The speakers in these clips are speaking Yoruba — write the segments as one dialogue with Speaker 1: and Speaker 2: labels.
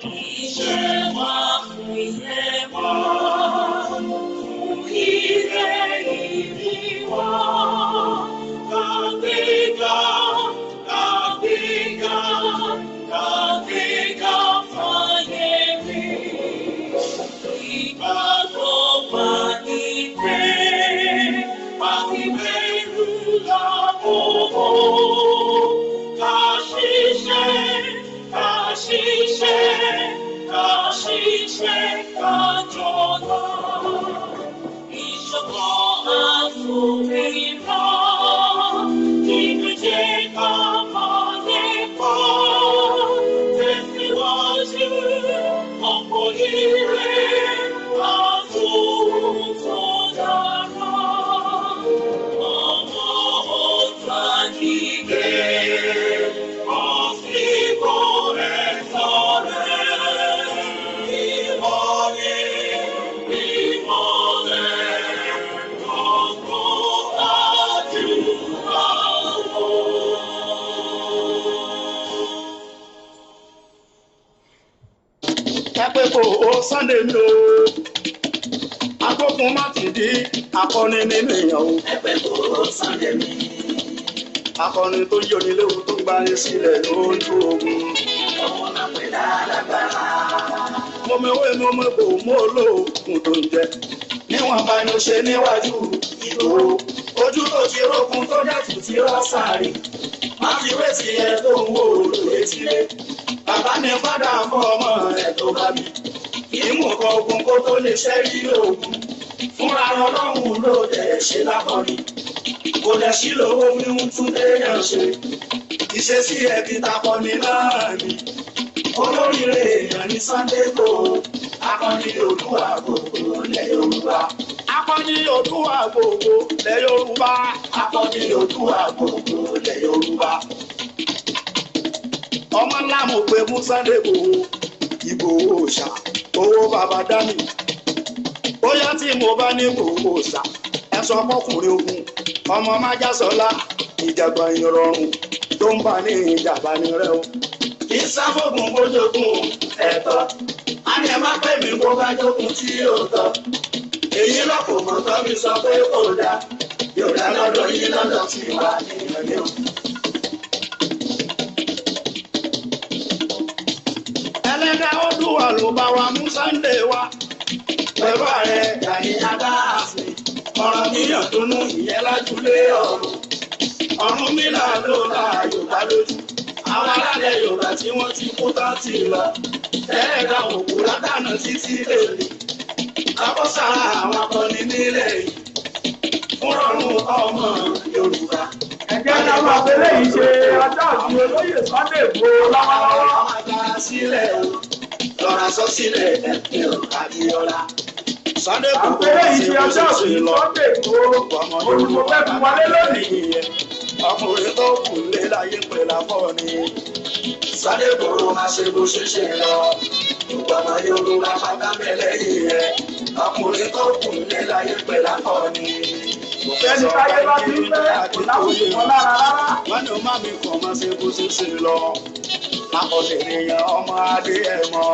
Speaker 1: iṣẹ́ wa fún ilé wa, fún ilé ìbí wa. Kàgbéga, kàgbéga, kàgbéga fáyé rí. Ìgbàgbọ́ wa ní pé, wà ní bẹ̀rù lọ́wọ́. Ká ṣiṣẹ́, ká ṣiṣẹ́, ká ṣiṣẹ́, ká jọ̀lá. Ìṣọ̀kan àfòmìnira, ìgbẹ́jẹ́ ká máa lépa. Tẹ̀síwájú ọ̀pọ̀ ire, àtòhun tó dára. Ọmọ ọ̀tá dìde, àsìkò ẹ̀san rẹ̀. Ìmọ́lẹ̀, ìmọ́lẹ̀, gbogbo àdúrà wò.
Speaker 2: Ẹ pé kò ó Sunday mi o, agbókun má ti di akọni nínú èèyàn o.
Speaker 1: Ẹ pé kò ó Sunday mi.
Speaker 2: Akọni tó yọ nílé o tó gbani sílẹ̀ lójú ogun.
Speaker 1: Ọmọ náà pè lálágbára.
Speaker 2: Mo mewé mo mọ kò mú olóògùn tó ń jẹ. Níwọ̀n bá ní o ṣe níwájú Ìgbòho. Ojú tó ti rókun tó dẹ̀tù ti rọ́ sáré. Má fi wé tiẹ̀ tó ń wò lóye sílé. Bàbá ní fádà fún ọmọ ẹ̀ tó bá bí. Kì í mú nǹkan ogun kó tó lè ṣẹ́rí ogun. Fúnra Ọlọ́run ló dẹ̀ ṣe lákọ̀ọ́rí. Kò lẹ̀ sí lówó wíwú tún léèyàn ṣe. Ìṣesí ẹbí takọni náà ni. Olóríire èèyàn ní Sunday Igboho. Akọni Oòduà gbogbo lẹ̀ Yorùbá. Akọni Oòduà gbogbo lẹ̀ Yorùbá. Akọni Oòduà gbogbo lẹ̀ Yorùbá. Ọmọ ńlá mo pè mú Sunday Igboho. Ìgbòho òòṣà owó bàbá dání. Bóyá tí mo bá ní Ìgbòho òòṣà ẹ sọ fọkùnrin ogun ọmọ májàsọlá ìjàgbá ìrọ̀rùn tó ń bá ní ìjàmbá ní rẹ o. Kì í sáfògùn bójógún ẹ̀tọ́ á ní ẹ má pè mí bó bá jókun tí yóò tọ́. Èyí lọ́kùn mọ́tọ́ mi sọ pé kò dáa yóò dá lọ́dọ̀ yín lọ́dọ̀ tí wà ní ìrẹ̀lẹ̀ o. Ẹlẹ́dàá Oòduà ló bá wa mú Sunday wá. Pẹ̀lú ààrẹ Gani Adams ọ̀rọ̀ míyàn tó nú ìyẹn lájúlé ọ̀run. Ọ̀rúnmìlà ló la Yorùbá lójú. Àwọn alálẹ̀ Yorùbá tí wọ́n ti kú tán ti lọ. Ẹlẹ́dàá òkú látànà títí lèlè. Àbọ̀sára àwọn akọni nílẹ̀ yìí. Fúnrọ̀rùn ọmọ Yorùbá.
Speaker 3: Ẹ̀jẹ̀ ní ọmọ abẹ́lé yìí ṣe ọjọ́ ìbí olóyè Sunday Igboho lọ́wọ́lọ́wọ́.
Speaker 2: Sílẹ̀ o, lọ́ra sọ sílẹ̀ ẹ̀kẹ́ Abíọ́lá. Sunday Igboho
Speaker 3: Abẹ́lé yìí ṣe ọjọ́ ìbí Sunday Igboho. Olùkọ́ fẹ́ fi wọlé lónìí.
Speaker 2: Ọkùnrin tó kù lé láyé pè láfọ́ ni. Sunday Igboho máa ṣe bó ṣe ṣe lọ. Gbogbo ọmọ Yorùbá pátá bẹ̀lẹ̀ yìí rẹ̀. Ọkùnrin tó kù lé láyé pè láfọ́ ni.
Speaker 3: Ẹni táyé bá ti ń fẹ́ kò láwùjọ kan lára rárá.
Speaker 2: Wọ́n ní o má mi kàn máa ṣe bó ṣe ṣe lọ. Akọ̀lẹ̀ èèyàn ọmọ adé ẹ̀ mọ́.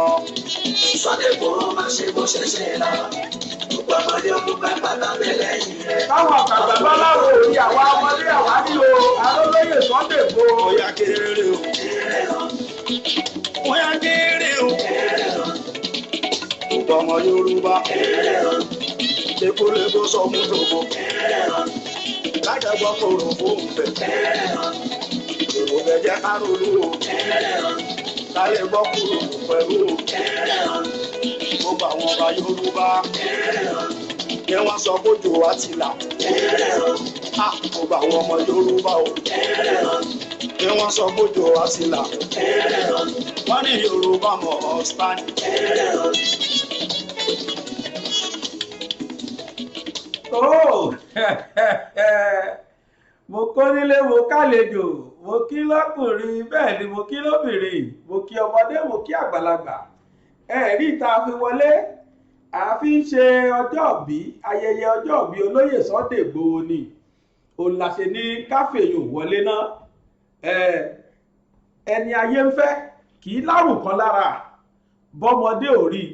Speaker 2: Sunday Igboho máa ṣe bó ṣe ṣe lọ. Gbogbo ọmọ Yorùbá pátá bẹ̀lẹ̀ yìí rẹ̀.
Speaker 3: Táwọn àgbàgbà bá láwo òye àwa ọmọdé àwa nílò alólóyè Sunday Igboho.
Speaker 2: Bóyá kéré o. Bóyá kéré o. Gbogbo ọmọ Yorùbá. Lékólégó sọ mú dògbò. Lájàgbọ́ kòrò fóun bẹ̀. Èrò bẹ̀ jẹ́ kárólú o. Láyé gbọ́ kúrò pẹ̀lú o. Gbogbo àwọn ọba Yorùbá. Ní wọ́n sọ bójú wa ti là. Gbogbo àwọn ọmọ Yorùbá o. Ní wọ́n sọ bójú wa ti là. Wọ́n ní Yorùbá mọ̀ ọ́ Spani.
Speaker 3: Mo kó nílé mo kálejò mo kí lọ́kùnrin bẹ́ẹ̀ ni mo kí lóbìnrin mo kí ọmọdé mo kí àgbàlagbà ẹ̀rí ìta fi wọlé àfi ń ṣe ọjọ́bí ayẹyẹ ọjọ́bí olóyè Sunday Igboho ni òun la ṣe ní káfíyàn wọlé náà ẹni ayé ń fẹ́ kì í lárùn kan lára bọ́mọdé ò rí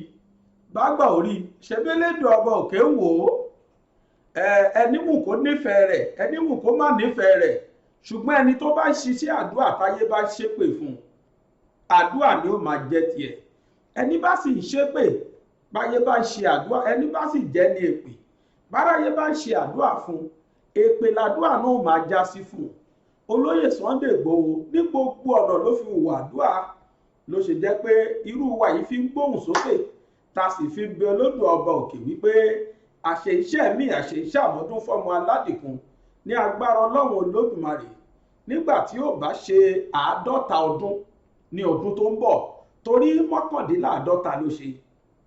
Speaker 3: bágbà ò rí ṣebélédùn ọba òkè wò ó ẹni mú kó nífẹ̀ẹ́ rẹ̀ ẹni mú kó má nífẹ̀ẹ́ rẹ̀ ṣùgbọ́n ẹni tó bá ṣiṣẹ́ àdúrà táyé bá ṣépè fún àdúrà ni ó máa jẹ́ tiẹ̀ ẹni bá sì ṣépè báyé bá ṣe àdúrà ẹni bá sì jẹ́ ní èpè báráyé bá ṣe àdúrà fún èpè làdúrà náà máa já sí fún olóyè Sunday Igboho ní gbogbo ọ̀nà ló fi hùwà àdúrà ló ṣe jẹ́ pé irú wa yìí fi ń gbóhùn sókè ta sì fi bẹ olódò ọba òkè wípé àṣẹ iṣẹ́ mi àṣẹ iṣẹ́ àmọ́dún fọ́mọ aládìkún ní agbára ọlọ́run olódùmarè nígbà tí ó bá ṣe 50 ọdún ní ọdún tó ń bọ̀ torí 51 ló ṣe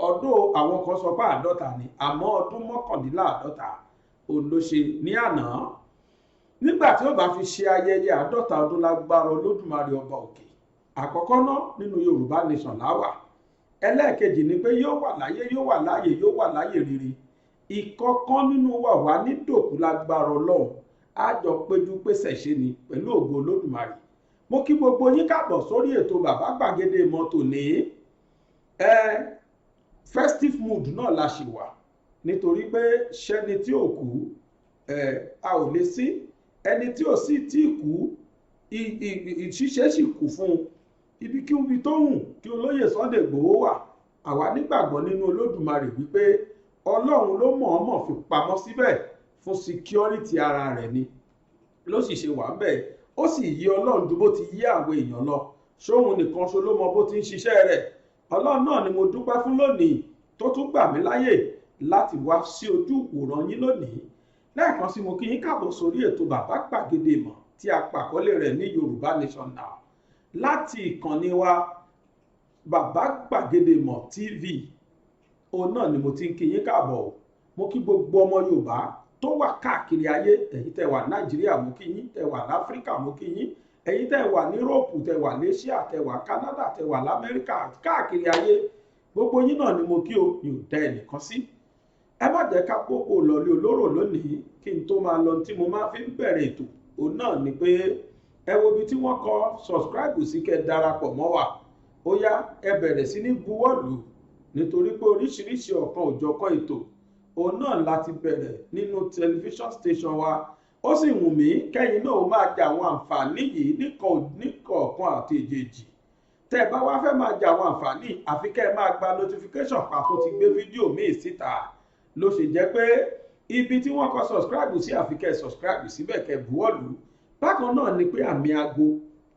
Speaker 3: ọdún àwọn kan sọ pé 50 ni àmọ́ ọdún 51 òun ló ṣe ní àná nígbà tí ó bá fi ṣe ayẹyẹ 50 ọdún lágbára olódùmarè ọba òkè àkọ́kọ́ náà nínú Yorùbá Nation láwà ẹlẹ́ẹ̀kejì ni pé yóò wà láyé yóò wà láàyè yóò wà láyè rere ìkọ̀kan nínú wa wà ní dòkú lágbára ọlọ́run àjọ péjú pèsè ṣe ni pẹ̀lú ògo olódùmarè mo kí gbogbo yín káàbọ̀ sórí ètò bàbá gbàgede ìmọ̀ tòní festive mood náà la ṣì wà nítorí pé ṣẹni tí ò kú a ò lè sí ẹni tí ò sì tí kú ìṣiṣẹ́ sì kù fún un ibikíbi tó hùn kí olóyè Sunday Igboho wà àwa nígbàgbọ́ nínú olódùmarè wípé ọlọ́run ló mọ̀ọ́mọ̀ fi pamọ́ síbẹ̀ fún security ara rẹ̀ ni ló sì ṣe wà bẹ́ẹ̀ ó sì yí ọlọ́run ju bó ti yí àwọn èèyàn lọ ṣóhun nìkan ṣo ló mọ bó ti ń ṣiṣẹ́ rẹ̀ ọlọ́run náà ni mo dúpẹ́ fún lónìí tó tún gbà mí láyè láti wá sí ojú ìwòran yín lónìí lẹ́ẹ̀kan sí mo kí yín káàbọ̀ sórí ètò bàbá gbàgede ìmọ̀ tí a pàkọ́lé rẹ̀ ní Yorùbá Nation Now láti ìkànnì wa bàbá gbàgede ìmọ̀ TV òun náà ni mo ti ń kí yín káàbọ̀ mo kí gbogbo ọmọ Yorùbá tó wà káàkiri ayé ẹ̀yin tẹ́ wà Nàìjíríà mo kí yín tẹ́ wà láfíríkà mo kí yín ẹ̀yin tẹ́ wà ní Yúróòpù tẹ́ wà lẹ́ṣíà tẹ́ wà Canada tẹ́ wà lamẹ́ríkà káàkiri ayé gbogbo yín náà ni mo kí o mi ò dá ẹnìkan sí ẹ má jẹ́ ká kókó lọlé olóró lónìí kí n tó máa lọ tí mo máa fi ń bẹ̀rẹ̀ ètò òun náà ni pé ẹ wo ibi tí wọ́n kọ subscribe sí kẹ́ darapọ̀ mọ́ wa ó yá ẹ bẹ̀rẹ̀ sí ní buwọ́lù nítorí pé oríṣiríṣi ọ̀kan òjọ̀kan ètò òun náà láti bẹ̀rẹ̀ nínú tẹlifíṣọ̀n station wa ó sì wù mí kẹ́yìn náà ó máa jẹ àwọn àǹfààní yìí níkọ̀ọ̀kan àti èjèèjì tẹ́ ẹ bá wá fẹ́ máa jẹ àwọn àǹfààní àfi kẹ́ ẹ máa gba notification pàtó ti gbé fídíò míì síta ló ṣe jẹ́ pé ibi tí wọ́n kọ subscribe sí àfi kẹ́ ẹ subscribe síbẹ̀ kẹ́ buwọ́lù bákan náà ni pé àmì aago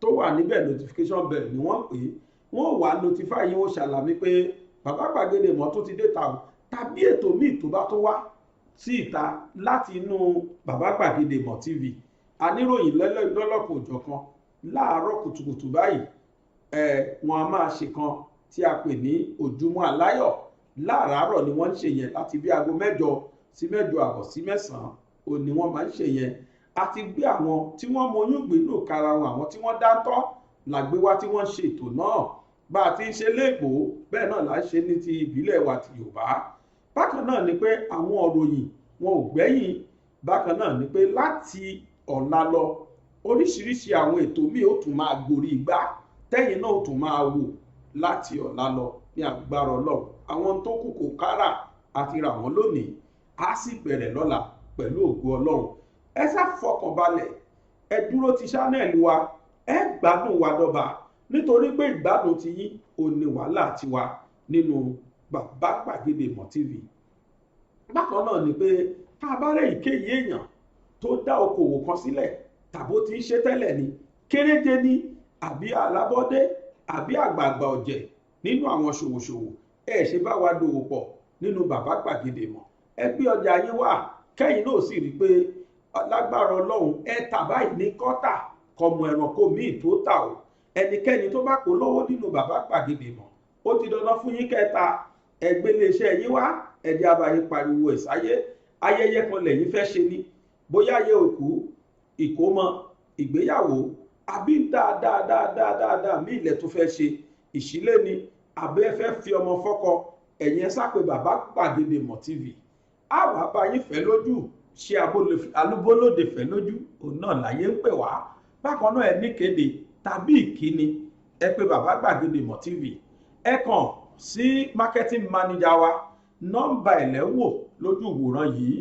Speaker 3: tó wà níbẹ̀ notification bell ni wọ́n pè é wọ́n wà notify yín ó ṣàlàyé pé bàbá gbàgede ìmọ̀ tó ti dé ta o tàbí ètò míì tó bá tó wá sí ìta láti inú bàbá gbàgede ìmọ̀ TV aníròyìn lọ́lọ́kọ̀ òjọ̀kan láàárọ̀ kùtùkùtù báyìí wọn a máa ṣe kan tí a pè ní ojúmọ́ aláyọ̀ láàárọ̀ ni wọ́n ń ṣe yẹn láti bí aago 8 sí 8:30 sí 9 òun ni wọ́n máa ń ṣe yẹn àti gbé àwọn tí wọ́n mọyún gbénú kára wọn àwọn tí wọ́n dáńtọ́ làgbé wá tí wọ́n ṣe ètò náà bá a ti ń ṣe lẹ́kọ̀ọ́ bẹ́ẹ̀ náà là ń ṣe ní ti ìbílẹ̀ wa ti Yorùbá bákan náà ni pé àwọn òròyìn wọn ò gbẹ́yìn bákan náà ni pé láti ọ̀la lọ oríṣiríṣi àwọn ètò míì ó tún máa gorí igbá tẹ́yìn náà ó tún máa wò láti ọ̀la lọ ní agbára Ọlọ́run àwọn tó kù kò kára àti rà wọ́n lónìí á sì bẹ̀rẹ̀ lọ́la pẹ̀lú ògo Ọlọ́run ẹ sá fọkàn balẹ̀ ẹ dúró ti ṣánẹ́ẹ̀lì wa ẹ gbádùn wa dọ́ba nítorí pé ìgbádùn ti yín ò ní wàhálà tiwa nínú bàbá gbàgede ìmọ̀ TV bákan náà ni pé tá a bá rẹ̀ ìkéyìí èèyàn tó dá okòwò kan sílẹ̀ tàbó ti ń ṣe tẹ́lẹ̀ ni kéréje ní àbí alábọ́dé àbí àgbààgbà ọ̀jẹ̀ nínú àwọn ṣòwòṣòwò ẹ ṣe bá wa dòwò pọ̀ nínú bàbá gbàgede ìmọ̀ ẹ gbé ọjà yín wá kẹ́yìn náà sì rí i pé lágbára Ọlọ́run ẹ tà báyìí ní kọ́tà kọmọ ẹranko míì tó tà ó ẹnikẹ́ni tó bá kó lọ́wọ́ nínú bàbá gbàgede ìmọ̀ ó ti dandan fún yín kẹta ẹgbẹ́ iléeṣẹ́ yín wá ẹ̀jẹ̀ abayín pariwo ìsáyé ayẹyẹ kan lẹ́yìn fẹ́ ṣe ni bóyá ayé òkú ìkómọ ìgbéyàwó àbí dáadáa mí ilẹ̀ tó fẹ́ ṣe ìṣílé ni àbẹ́ fẹ́ fi ọmọ fọ́kọ ẹ̀yin ẹ sápè bàbá gbàgede ìmọ̀ TV àwọn abayín fẹ́ lójú ṣe alúbólóde fẹ́ lójú òun náà láyé ń pè wá bákan náà ẹ níkéde tàbí ìkíni ẹ pè bàbá gbàgede ìmọ̀ TV ẹ kàn sí marketing manager wa. Nọ́mbà ẹ̀lẹ́wò lójú ìwòran yìí,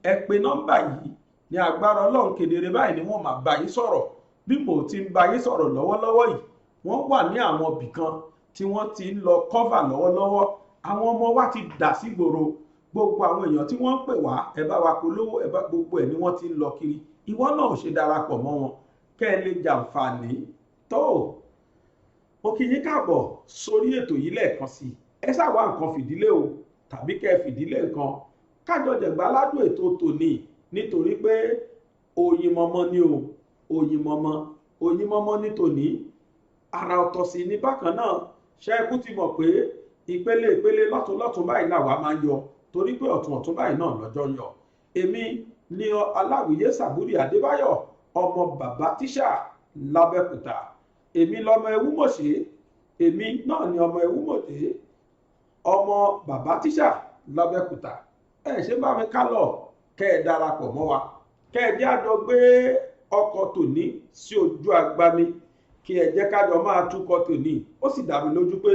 Speaker 3: ẹ pè nọ́mbà yìí, ní agbára Ọlọ́run kedere báyìí ni wọ́n máa bá yín sọ̀rọ̀. Bí mo ti ń bá yín sọ̀rọ̀ lọ́wọ́lọ́wọ́ yìí, wọ́n wà ní àwọn ibì kan tí wọ́n ti ń lọ cover lọ́wọ́lọ́wọ́. Àwọn ọmọ wa ti dà sí gbòòrò, gbogbo àwọn èèyàn tí wọ́n ń pè wá, ẹ bá wa polówó, ẹ bá gbogbo ẹ̀ ni wọ́n ti ń lọ kiri. Ìwọ náà ò ṣe darapọ̀ mọ́ wọn kẹ́ ẹ lè jàǹfààní tó. Mo kí yín káàbọ̀ sórí ètò yìí lẹ́ẹ̀kan sí i. Ẹ ṣáà wá nǹkan fìdílé o, tàbí kẹ́ ẹ fìdílé nǹkan kájọ jẹ̀gbá ládùn ètò tòní, nítorí pé Oyinmomo ni o, Oyinmomo ní tòní. Àrà ọ̀tọ̀ sí ní bákan náà, ṣé ẹ kú ti mọ̀ pé ìpele lọ́tún báyìí làwa máa ń yọ, torí pé ọ̀tún báyìí náà lọ́jọ́ ń yọ. Èmi ni Aláwìyé Sàbúrì Adébáyọ̀, ọmọ bàbá tíṣà l'Abẹ́òkúta. Èmi lọmọ Ewúmọ̀ṣẹ́, èmi náà ni ọmọ Ewúmọ̀ṣẹ́, ọmọ bàbá tíṣà l'Abẹ́òkúta. Ẹ ṣe bá mi ká lọ, kẹ́ ẹ darapọ̀ mọ́ wa, kẹ́ ẹ jẹ́ àjọ gbé ọkọ̀ tòní sí ojú agbami, kí ẹ jẹ́ kájọ máa túkọ̀ tòní. Ó sì dá mi lójú pé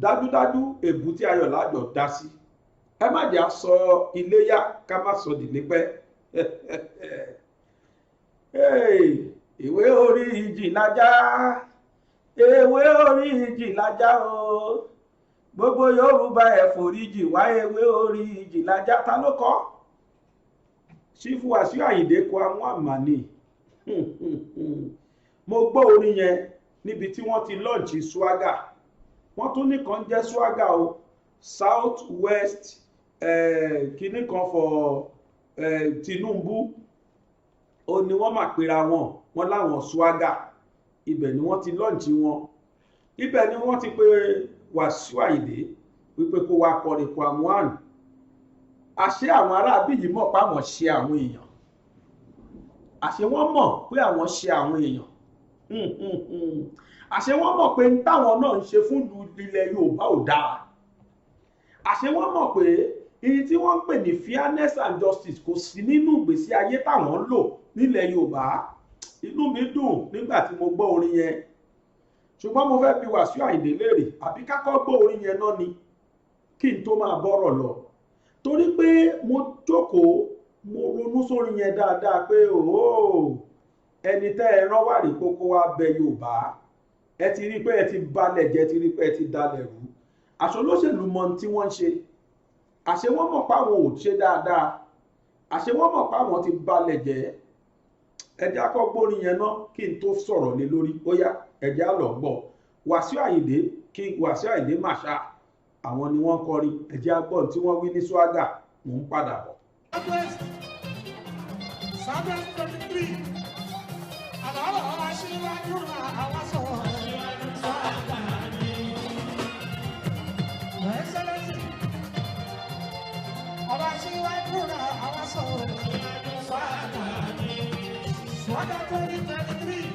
Speaker 3: dájúdájú èbúté ayọ̀ lájọ dá sí. Ẹ má jẹ́ á sọ iléyá ká má sọ dìlé pẹ́. Ìwé orí ìjì lájá, ewé orí ìjì lájá o. Gbogbo Yorùbá ẹ foríjì wá, ewé orí ìjì lájá. Ta ló kọ? Sífù Wàsíù Àyìndé kọ àwọn àmàní. Mo gbọ́ orin yẹn níbi tí wọ́n ti lọ́ọ̀nchì swagger. Wọ́n tún ní kan jẹ́ swagger o, South West kìíní kan for Tinubu. Ó ní wọ́n máa pera wọn láwọn swagger. Ibẹ̀ ni wọ́n ti lọ́ọ̀nchì wọn. Ibẹ̀ ni wọ́n ti pè Wàsíù Àyìndé wípé kó wá kọrin kọ àwọn àrùn. Àṣé àwọn aráabí yìí mọ̀ pé àwọn ṣe àwọn èèyàn. Àṣé wọ́n mọ̀ pé àwọn ṣe àwọn èèyàn. Àṣé wọ́n mọ̀ pé táwọn náà ń ṣe fún ilẹ̀ Yorùbá ò dáa. Àṣé wọ́n mọ̀ pé èyí tí wọ́n ń pè ní fairness and justice kò sí nínú ìgbésí ayé táwọn ń lò nílẹ̀ Yorùbá. Inú mi dùn nígbà tí mo gbọ́ orin yẹn. Ṣùgbọ́n mo fẹ́ bi Wàsíù Àyìndé léèrè, àbí kákọ́ gbọ́ orin yẹn náà ni kí n tó máa bọ́rọ̀ lọ. Torí pé mo jókòó, mo ronú sórí yẹn dáadáa pé ẹni tẹ́ ẹ rán wàrí kókó wá bẹ Yorùbá, ẹ ti rí pé ẹ ti balẹ̀ jẹ́, ti rí pé ẹ ti dalẹ̀ rú. Àṣọ olóṣèlú mọ tí wọ́n ń ṣe. Àṣé wọ́n mọ̀ páwọn ò ṣe dáadáa. Àṣé wọ́n mọ̀ páwọn ti balẹ̀ jẹ́. Ẹ jẹ́ á kọ́ gbórin yẹn náà kí n tó sọ̀rọ̀ lé lórí. Ó yá, ẹ jẹ́ á lọ gbọ́. Wàsíù Àyìndé, King Wàsíù Àyìndé Marshal, àwọn ni wọ́n kọrin. Ẹ jẹ́ á gbọ́ tí wọ́n wí ní swagger. Mò ń padà bọ̀.
Speaker 4: Swagger 2023.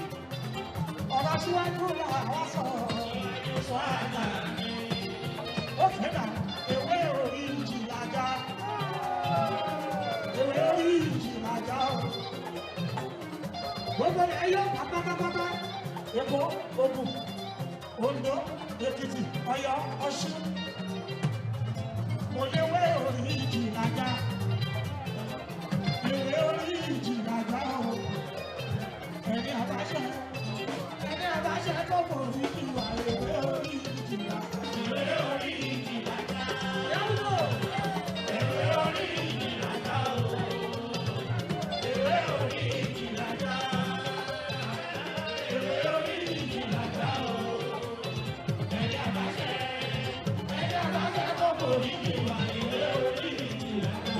Speaker 4: Ọba síwájú la wá sọ. Swagger. Ó fẹ́ dà ewé orí ìjì lájà. Ewé orí ìjì lájà o. Gbogbo ẹyọ pátápátá. Èkó, Ògùn, Oǹdó, Èkìtì, Ọ̀yọ́, Ọ̀ṣun. Mo léwé orí ìjì lájà. Ewé orí ìjì lájà o. Ẹni àbáṣẹ tó kò rí ìwà ewé orí ìjì lájà. Ewé orí ìjì lájà. Yàwó. Ewé orí ìjì lájà o. Ewé orí ìjì lájà. Ewé orí ìjì lájà o. Ẹni àbáṣẹ tó kò rí ìwà ewé orí ìjì lájà.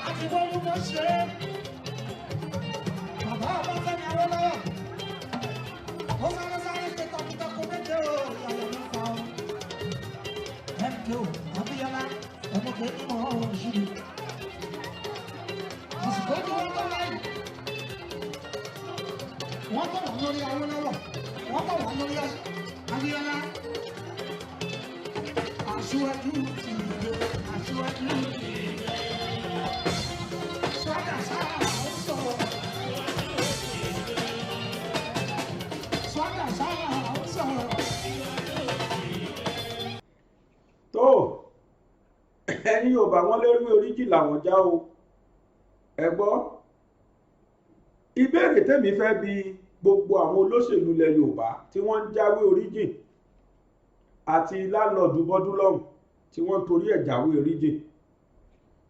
Speaker 4: Àti bọ́lú bó ṣe. Bàbá Ọbáfẹ́mi Awólọ́wọ̀. Ó sáré ṣe tọkítọkọ méje o, ìyàwó nípa o. MKO Abíọ́lá, ọmọkè mímọ́ òṣìlú. Àsìkò tí wọ́n tọ́ láyé. Wọ́n tọ̀ wọ́n lórí Awólọ́wọ̀. Wọ́n tọ̀ wọ́n lórí Abíọ́lá. Aṣíwájú ti ìlú. Aṣíwájú ti ìlú. Swagger sáà ó sọ̀rọ̀. Swagger sáà ó sọ̀rọ̀.
Speaker 3: tó ẹ̀yin Yorùbá wọn lérí oríjì làwọn já o ẹ gbọ́ ìbéèrè tèmi fẹ́ bi gbogbo àwọn olóṣèlú ilẹ̀ Yorùbá tí wọ́n ń jáwé oríjì àti láńlọ́ọ̀dù Bọ́dúnlọ́hùn tí wọ́n torí ẹ̀ jáwé oríjì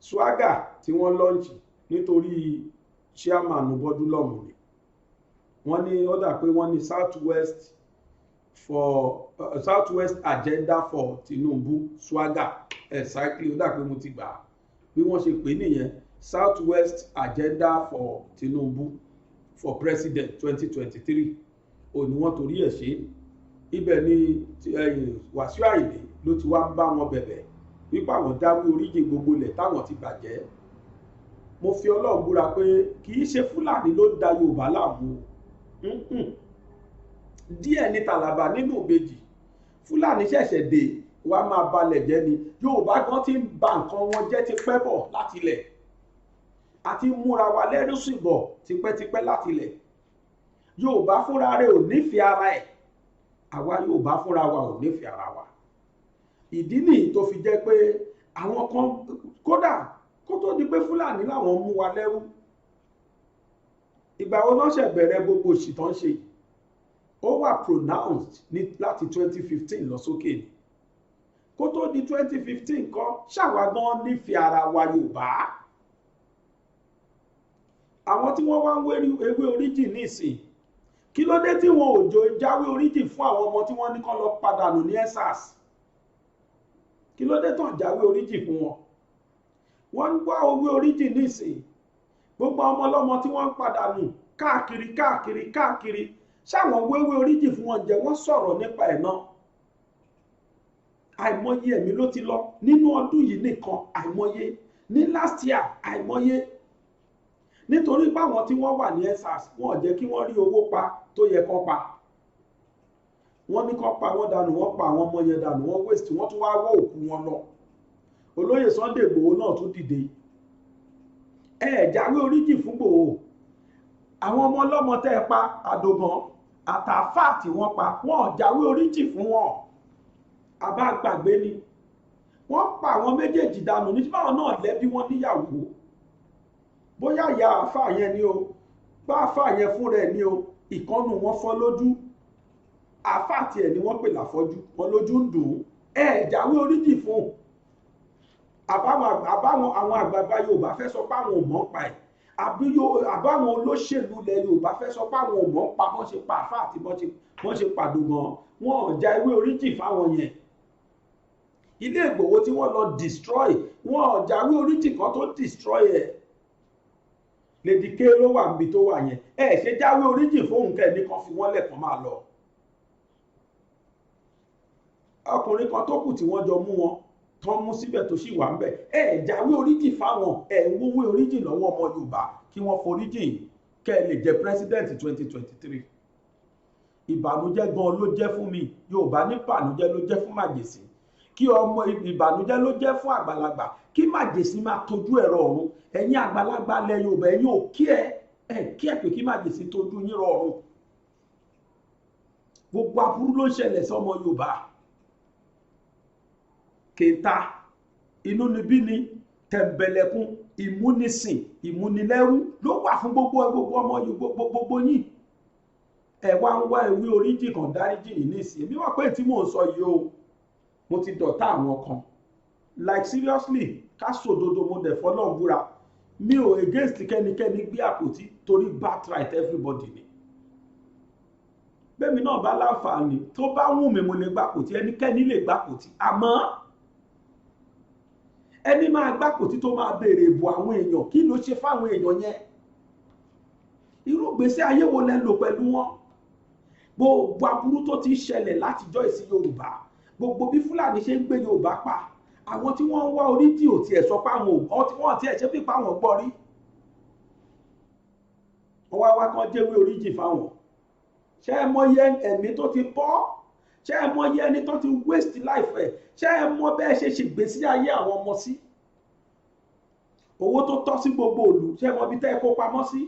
Speaker 3: Swagger tí wọ́n lọ́ǹchì nítorí chairman Bọ́dúnlọ́hùn ni wọ́n ní ó dà pé wọ́n ní South West agenda for Tinubu Swagger exactly ó dà pé mo ti gbà bí wọ́n ṣe pè nìyẹn South West agenda for Tinubu for president 2023 òní wọ́n torí ẹ̀ ṣe ibẹ̀ ni Wàsíù Àyìndé ló ti wá ń bá wọn bẹ̀bẹ̀ wípé àwọn dáwé oríjì gbogbo ilẹ̀ táwọn ti bàjẹ́ mo fi Ọlọ́run búra pé kì í ṣe Fúlàní ló da Yorùbá láàmú díẹ̀ ní Tàlàbà nínú Ìbejì Fúlàní ṣẹ̀ṣẹ̀ dé wá máa balẹ̀ jẹ́ ni Yorùbá gan ti ń ba nǹkan wọn jẹ́ ti pẹ́ bọ̀ látilẹ̀ àti múra wa lẹ́rú sí bọ̀ tipẹ́tipẹ́ látilẹ̀ Yorùbá fúnra rẹ̀ ò nífẹ̀ẹ́ ara ẹ̀ àwa Yorùbá fúnra wa ò nífẹ̀ẹ́ ara wa ìdí nìyí tó fi jẹ́ pé àwọn kan kódà kó tó di pé Fúlàní làwọn mú wa lẹ́rú ìgbà wo ló ṣe bẹ̀rẹ̀ gbogbo òṣì tó ń ṣe yìí ó wà pronounced ní láti 2015 lọ sókè ni kó tó di 2015 kọ́ ṣàwágán nífẹ̀ẹ́ ara wa Yorùbá àwọn tí wọ́n wá ń wé ewé oríjì nísìn kí ló dé tí wọn ò jọ jáwé oríjì fún àwọn ọmọ tí wọ́n ní kán lọ padànù ní EndSARS kí ló dé tán jáwé oríjì fún wọn wọ́n ń gbọ́ ewé oríjì nísìn gbogbo ọmọ ọlọ́mọ tí wọ́n ń padànù káàkiri ṣáwọn wéwé oríjì fún wọn jẹ́ wọ́n sọ̀rọ̀ nípa ẹ̀ náà àìmọye ẹ̀mí ló ti lọ nínú ọdún yìí nìkan àìmọye ní last year àìmọye nítorí báwọn tí wọ́n wà ní EndSARS wọn ò jẹ́ kí wọ́n rí owó pa tó yẹ kán pa wọ́n ní kán pa wọ́n dànù wọ́n pa àwọn ọmọ yẹn dànù wọ́n waste wọ́n tún wá wọ́ òkú wọn lọ olóyè Sunday Igboho náà tún dìde jáwé oríjì fún Igboho àwọn ọmọ ọlọ́mọ tẹ́ ẹ pa Àdògán àtàfà tí wọ́n pa wọ́n ò jáwé oríjì fún wọn àbá gbàgbé ni wọ́n pa àwọn méjèèjì dànù ní báwọn náà lẹ́bí wọn níyàwó bóyá ìyá àfà yẹn ni o bá àfà yẹn fún rẹ̀ ni o ìkànnù wọn fọ́ lójú àfà tiẹ̀ ni wọ́n pè láfọ́jú wọn lójú ń dùn jáwé oríjì fún àbáwọn àwọn àgbààgbà Yorùbá fẹ́ sọ pé àwọn ò mọ̀ pa ẹ̀ àbáwọn olóṣèlú ilẹ̀ Yorùbá fẹ́ sọ pé àwọn ò mọ̀ pa wọ́n ṣe pa àfà àti wọ́n ṣe pàdùgàn wọn ò já ewé oríjì fáwọn yẹn ilé Ìgbòho tí wọ́n lọ destroy wọn ò jáwé oríjì kan tó destroy ẹ̀ Lady K ló wà níbi tó wà yẹn ṣe jáwé oríjì fóun kẹ́ni kan fi wọ́n lẹ̀kan máa lọ ọkùnrin kan tó kù tí wọ́n jọ mú wọn tán mú síbẹ̀ tó sì wà ń bẹ̀ jáwé oríjì fáwọn ń wówó oríjì lọ́wọ́ ọmọ Yorùbá kí wọ́n foríjì kẹ́ ẹ lè jẹ president 2023 ìbànújẹ́ gan ló jẹ́ fún mi Yorùbá ní ìbànújẹ́ ló jẹ́ fún màjèsí kí ọmọ ìbànújẹ́ ló jẹ́ fún àgbàlagbà kí màjèsí máa tójú ẹ̀rọ ọ̀run ẹ̀yin àgbàlagbà lẹ Yorùbá ẹ̀yin ò kí ẹ pé kí màjèsí tójú yín rọ ọ̀run gbogbo aburú ló ń ṣẹlẹ̀ sọmọ Yorùbá kẹta inúnibí ni tẹ̀m̀bẹ̀lẹ̀kún ìmúnisìn ìmúnilẹ́rú ló wà fún gbogbo ọmọ gbogbo yìí ẹ wá ń wá ewé oríjì kan dáríjì yìí nísìn èmi wà pé tí mò ń sọ yìí o mo ti dọ̀tá àwọn kan like seriously ká sòdodo mo dẹ̀ fọlọ́n búra mi ò against kẹ́nikẹ́ni gbé àpótí torí birthright everybody ni bẹ́ẹ̀ mi náà bá láǹfààní tó bá wù mí mo lè gbàpótí ẹnikẹ́ni lè gbàpótí àmọ́ ẹni máa gbàpótí tó máa béèrè ìbò àwọn èèyàn kí ló ṣe fáwọn èèyàn yẹn irú ìgbésí ayé wo lẹ lò pẹ̀lú wọn gbogbo aburú tó ti ṣẹlẹ̀ látijọ́ ìsìn Yorùbá gbogbo bí Fúlàní ṣe ń gbé Yorùbá pa àwọn tí wọ́n ń wá oríjì ò tiẹ̀ sọ pé àwọn ò tí wọ́n tiẹ̀ ṣe pípa àwọn gbọ́ rí wọ́n wá kán jẹ́wé oríjì fáwọn ṣé ẹ mọyẹ ẹ̀mí tó ti bọ́ ṣé ẹ mọyẹ ẹni tó ti waste life ẹ̀ ṣé ẹ mọ bẹ́ẹ̀ ṣe ṣègbésí ayé àwọn ọmọ sí owó tó tọ́ sí gbogbo ìlú ṣé ẹ mọ bí tẹ́ ẹ kó pamọ́ sí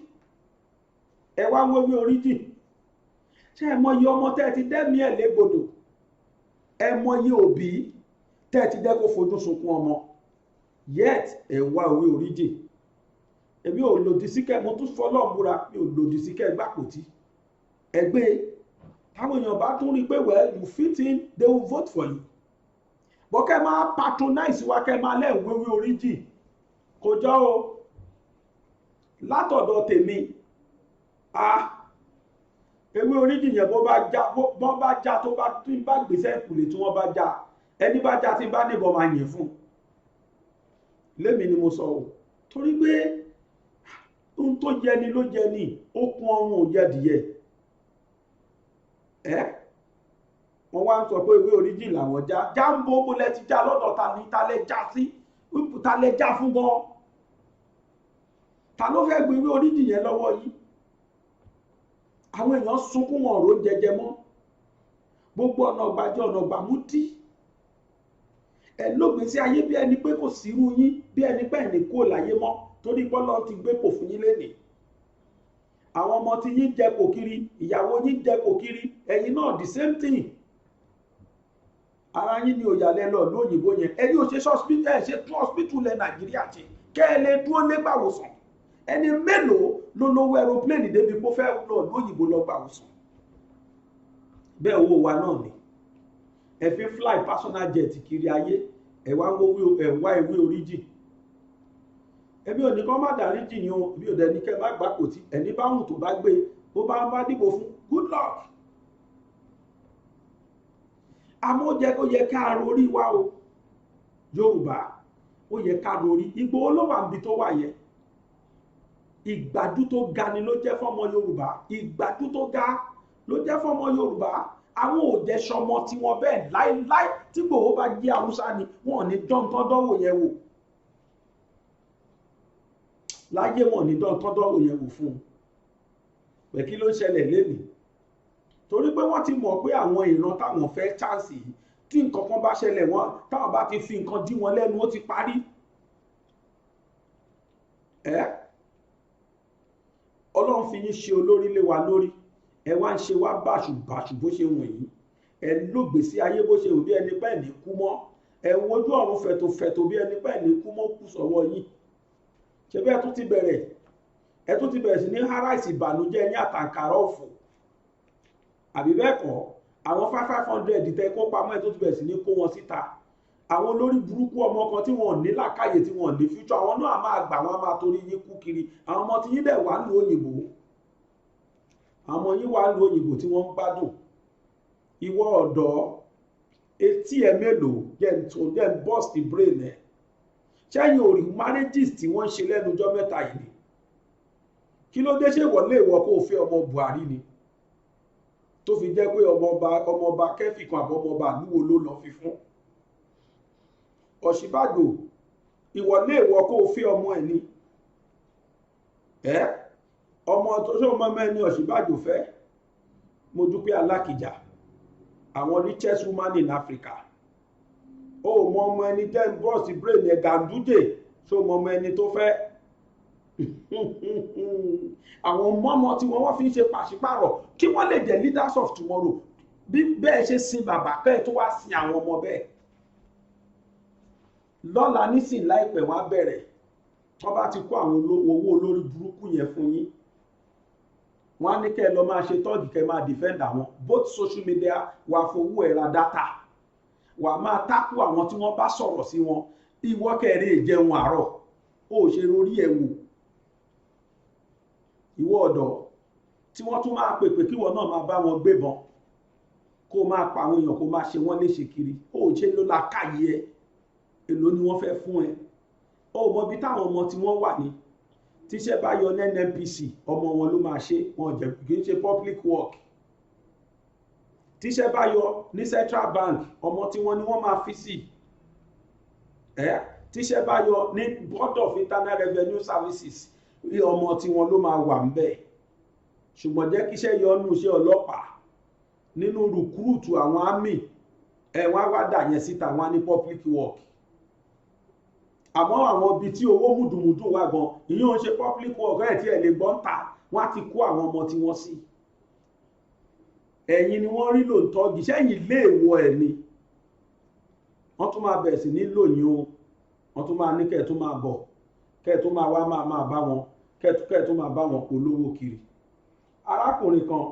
Speaker 3: ẹ wá ń wéwé oríjì ṣé ẹ mọyẹ ọmọ tẹ́ ẹ ti dẹ́mi ẹ̀ légbodò ẹ mọyẹ òbí tẹ́ ẹ ti jẹ́ kó fojú sunkún ọmọ yet ẹ wá ìwé origin. Èmi ò lòdì sí kẹ́ mo tún fọlọ́ọ̀ múra mi ò lòdì sí kẹ́ gbàpótí ẹgbẹ́ táwọn èèyàn bá tún rí pé well you fit in they will vote for you bọ́ kẹ́ máa patronize wa kẹ́ máa lẹ́ẹ̀wéwé origin kò jọ o látọ̀dọ̀ tèmi ewé origin yẹn bó bá já tó bá gbèsè ìkùlé tí wọ́n bá já ẹni bá já tí bá nìbọn máa yìn fún lémi ni mo sọ o torí pé ohun tó jẹ ni ló jẹ ni okùn ọrùn ò jẹdìyẹ wọ́n wá ń sọ pé ìwé origin làwọn já jáǹbó bólẹ̀ ti já lọ́dọ̀ ta ní talẹ̀ já sí talẹ̀ já fún gan ta ló fẹ́ gbé ìwé origin yẹn lọ́wọ́ yìí àwọn èèyàn sunkún wọn ọ̀rọ̀ jẹjẹ mọ́ gbogbo ọ̀nà ọgbàjọ ọ̀nà ọgbàmúdí ẹ̀ lógbèsí ayé bí ẹni pé kò sírú yín bí ẹni pé ẹni kó láyé mọ́ torí bọ́lá ti gbé kò fún yín lénìí àwọn ọmọ tí yín jẹ kò kiri ìyàwó yín jẹ kò kiri ẹ̀yin náà the same thing ara yín ni òyàlẹ́ lọ lóyìnbó yẹn ẹni ò ṣe ṣe tún hospital lẹ Nàìjíríà ṣe kẹ́ ẹ lè dúró lẹ́gbàwòsàn ẹni mélòó ló lówó aeroplane débi kó fẹ́ lọ lóyìnbó lọ gbàwòsàn bẹ́ẹ̀ owó wa náà ni ẹ fi fly personal jet kiri ayé ẹ wá ìwé origin ẹbí ò ní kọ́ má dárí jì ní o bí ò dẹni kẹ́ má gbà kò tí ẹni bá hùn tó bá gbé bó bá dìbò fún good luck àmọ́ ó jẹ́ kó yẹ ká rorí wá o Yorùbá ó yẹ ká rorí Ìgbòho ló wà níbi tó wà yẹ ìgbádùn tó ga ni ló jẹ́ fọ́mọ Yorùbá ìgbádùn tó ga ló jẹ́ fọ́mọ Yorùbá àwọn òjẹ́ sọmọ tí wọ́n bẹ́ẹ̀ láíláí tí Ìgbòho bá jẹ́ Haúsá ni wọ́n ní dọ́ntọ́dọ́wò yẹn wò láyé wọn ní dọ́ntọ́dọ́wò yẹn wò fún un pẹ̀ kí ló ṣẹlẹ̀ lénìí torí pé wọ́n ti mọ̀ pé àwọn ìran táwọn fẹ́ chance yìí tí nǹkan kan bá ṣẹlẹ̀ wọn táwọn bá ti fi nǹkan dí wọn lẹ́nu ó ti parí Ọlọ́run fi yín ṣe olórí lé wa lórí ẹ wá ń ṣe wá báṣubàṣu bó ṣe wọ̀n yìí ẹ lógbèsí ayé bó ṣe wù bí ẹni pẹ́ ní kú mọ́ ẹ wojú ọ̀run fẹ̀tòfẹ̀tò bí ẹni pẹ́ ní kú mọ́ kù sọ́wọ́ yìí ṣe bẹ́ẹ̀ tún ti bẹ̀rẹ̀ sí ní haraisi ìbànújẹ́ ní àtàǹkàrà ọ̀fọ̀ àbí bẹ́ẹ̀ kọ́ àwọn 500 tẹ́ kó pamọ́ ẹ̀ tó ti bẹ̀rẹ̀ sí ní kó wọn síta àwọn olórí burúkú ọmọ kan tí wọn ò ní làákàyè tí wọn ò ní future àwọn náà máa gbà wọn máa torí yín kú kiri àwọn ọmọ tí yín dẹ̀ wà lù òyìnbó àwọn ọmọ yín wà lù òyìnbó tí wọ́n ń gbádùn ìwọ ọ̀dọ́ etí ẹ̀ mélòó jẹ́ burst brain ẹ̀ ṣẹ́yìn ò rí marriages tí wọ́n ń ṣe lẹ́nu ọjọ́ mẹ́ta yìí ni kí ló dé ṣe wọlé ìwọ kó o fẹ́ ọmọ Buhari ni tó fi jẹ́ pé ọmọọba kẹ́fì kan àbọ̀mọba àlúwo ló lọ fi fún Ọ̀ṣínbàjò ìwọlé ìwọ kó o fẹ́ ọmọ ẹ̀ ni ọmọ tó ṣe ọmọ mẹ́ni Ọ̀ṣínbàjò fẹ́ Modúpẹ́ Alákìjà àwọn richest woman in Africa ó mọ ọmọ ẹni jẹ́ bọ́ọ̀sì brain ẹ̀ Ganduje ṣó mọ ọmọ ẹni tó fẹ́ àwọn mọ́mọ́ tí wọ́n fi ń ṣe pàṣípàrọ̀ kí wọ́n lè jẹ́ leaders of tomorrow bí bẹ́ẹ̀ ṣe sin bàbá kẹ́ẹ̀ tó wá sin àwọn ọmọ bẹ́ẹ̀ lọ́la nísìn láìpẹ́ wá bẹ̀rẹ̀ wọ́n bá ti kó àwọn owó olórí burúkú yẹn fún yín wọ́n á ní kẹ́ ẹ lọ máa ṣe tọ́ọ̀gì kẹ́ ẹ máa defend àwọn both social media wà fowó ẹ̀ ra data wà máa tákù àwọn tí wọ́n bá sọ̀rọ̀ sí wọn ìwọ kẹrẹ ìjẹun àárọ̀ ó ṣe rorí ẹ̀ wò ìwọ ọ̀dọ́ tí wọ́n tún máa pèpè kí wọ́n náà máa bá wọn gbébọn kó máa pa àwọn èèyàn kó máa ṣe wọ́n léṣe kiri ó ṣe ló la káyé ẹ èló ni wọ́n fẹ́ fún ẹ ó mọ ibi táwọn ọmọ tí wọ́n wà ní tíṣẹ́ bá yọ ní NNPC ọmọ wọn ló máa ṣe wọn jẹ́ kì í ṣe public work tíṣẹ́ bá yọ ní Central Bank ọmọ tí wọ́n ní wọ́n máa fi sí tíṣẹ́ bá yọ ní Board of Internal Revenue Services ọmọ tí wọ́n ló máa wà ń bẹ̀ ṣùgbọ́n jẹ́ kíṣẹ́ yọ nínú iṣẹ́ ọlọ́pàá nínú rùkúrùtù àwọn army wọ́n wá dà yẹn síta wọ́n ní public work àmọ́ àwọn ibi tí owó mùdùmùdù wà gan ìyẹn ń ṣe public work ẹ̀ tí ẹ̀ lè gbọ́n ta wọ́n á ti kó àwọn ọmọ tí wọ́n sí ẹ̀yin ni wọ́n rí lóòótọ́ gìṣẹ́yìn léèwọ̀ ẹ̀ ni wọ́n tún máa bẹ̀rẹ̀ sí ní lòyìn o, wọ́n tún máa ní kẹ́ ẹ̀ tún máa bọ̀, kẹ́ ẹ̀ tún máa wá máa bá wọn, kẹ́ ẹ̀ tún máa bá wọn polówó kiri. Arákùnrin kan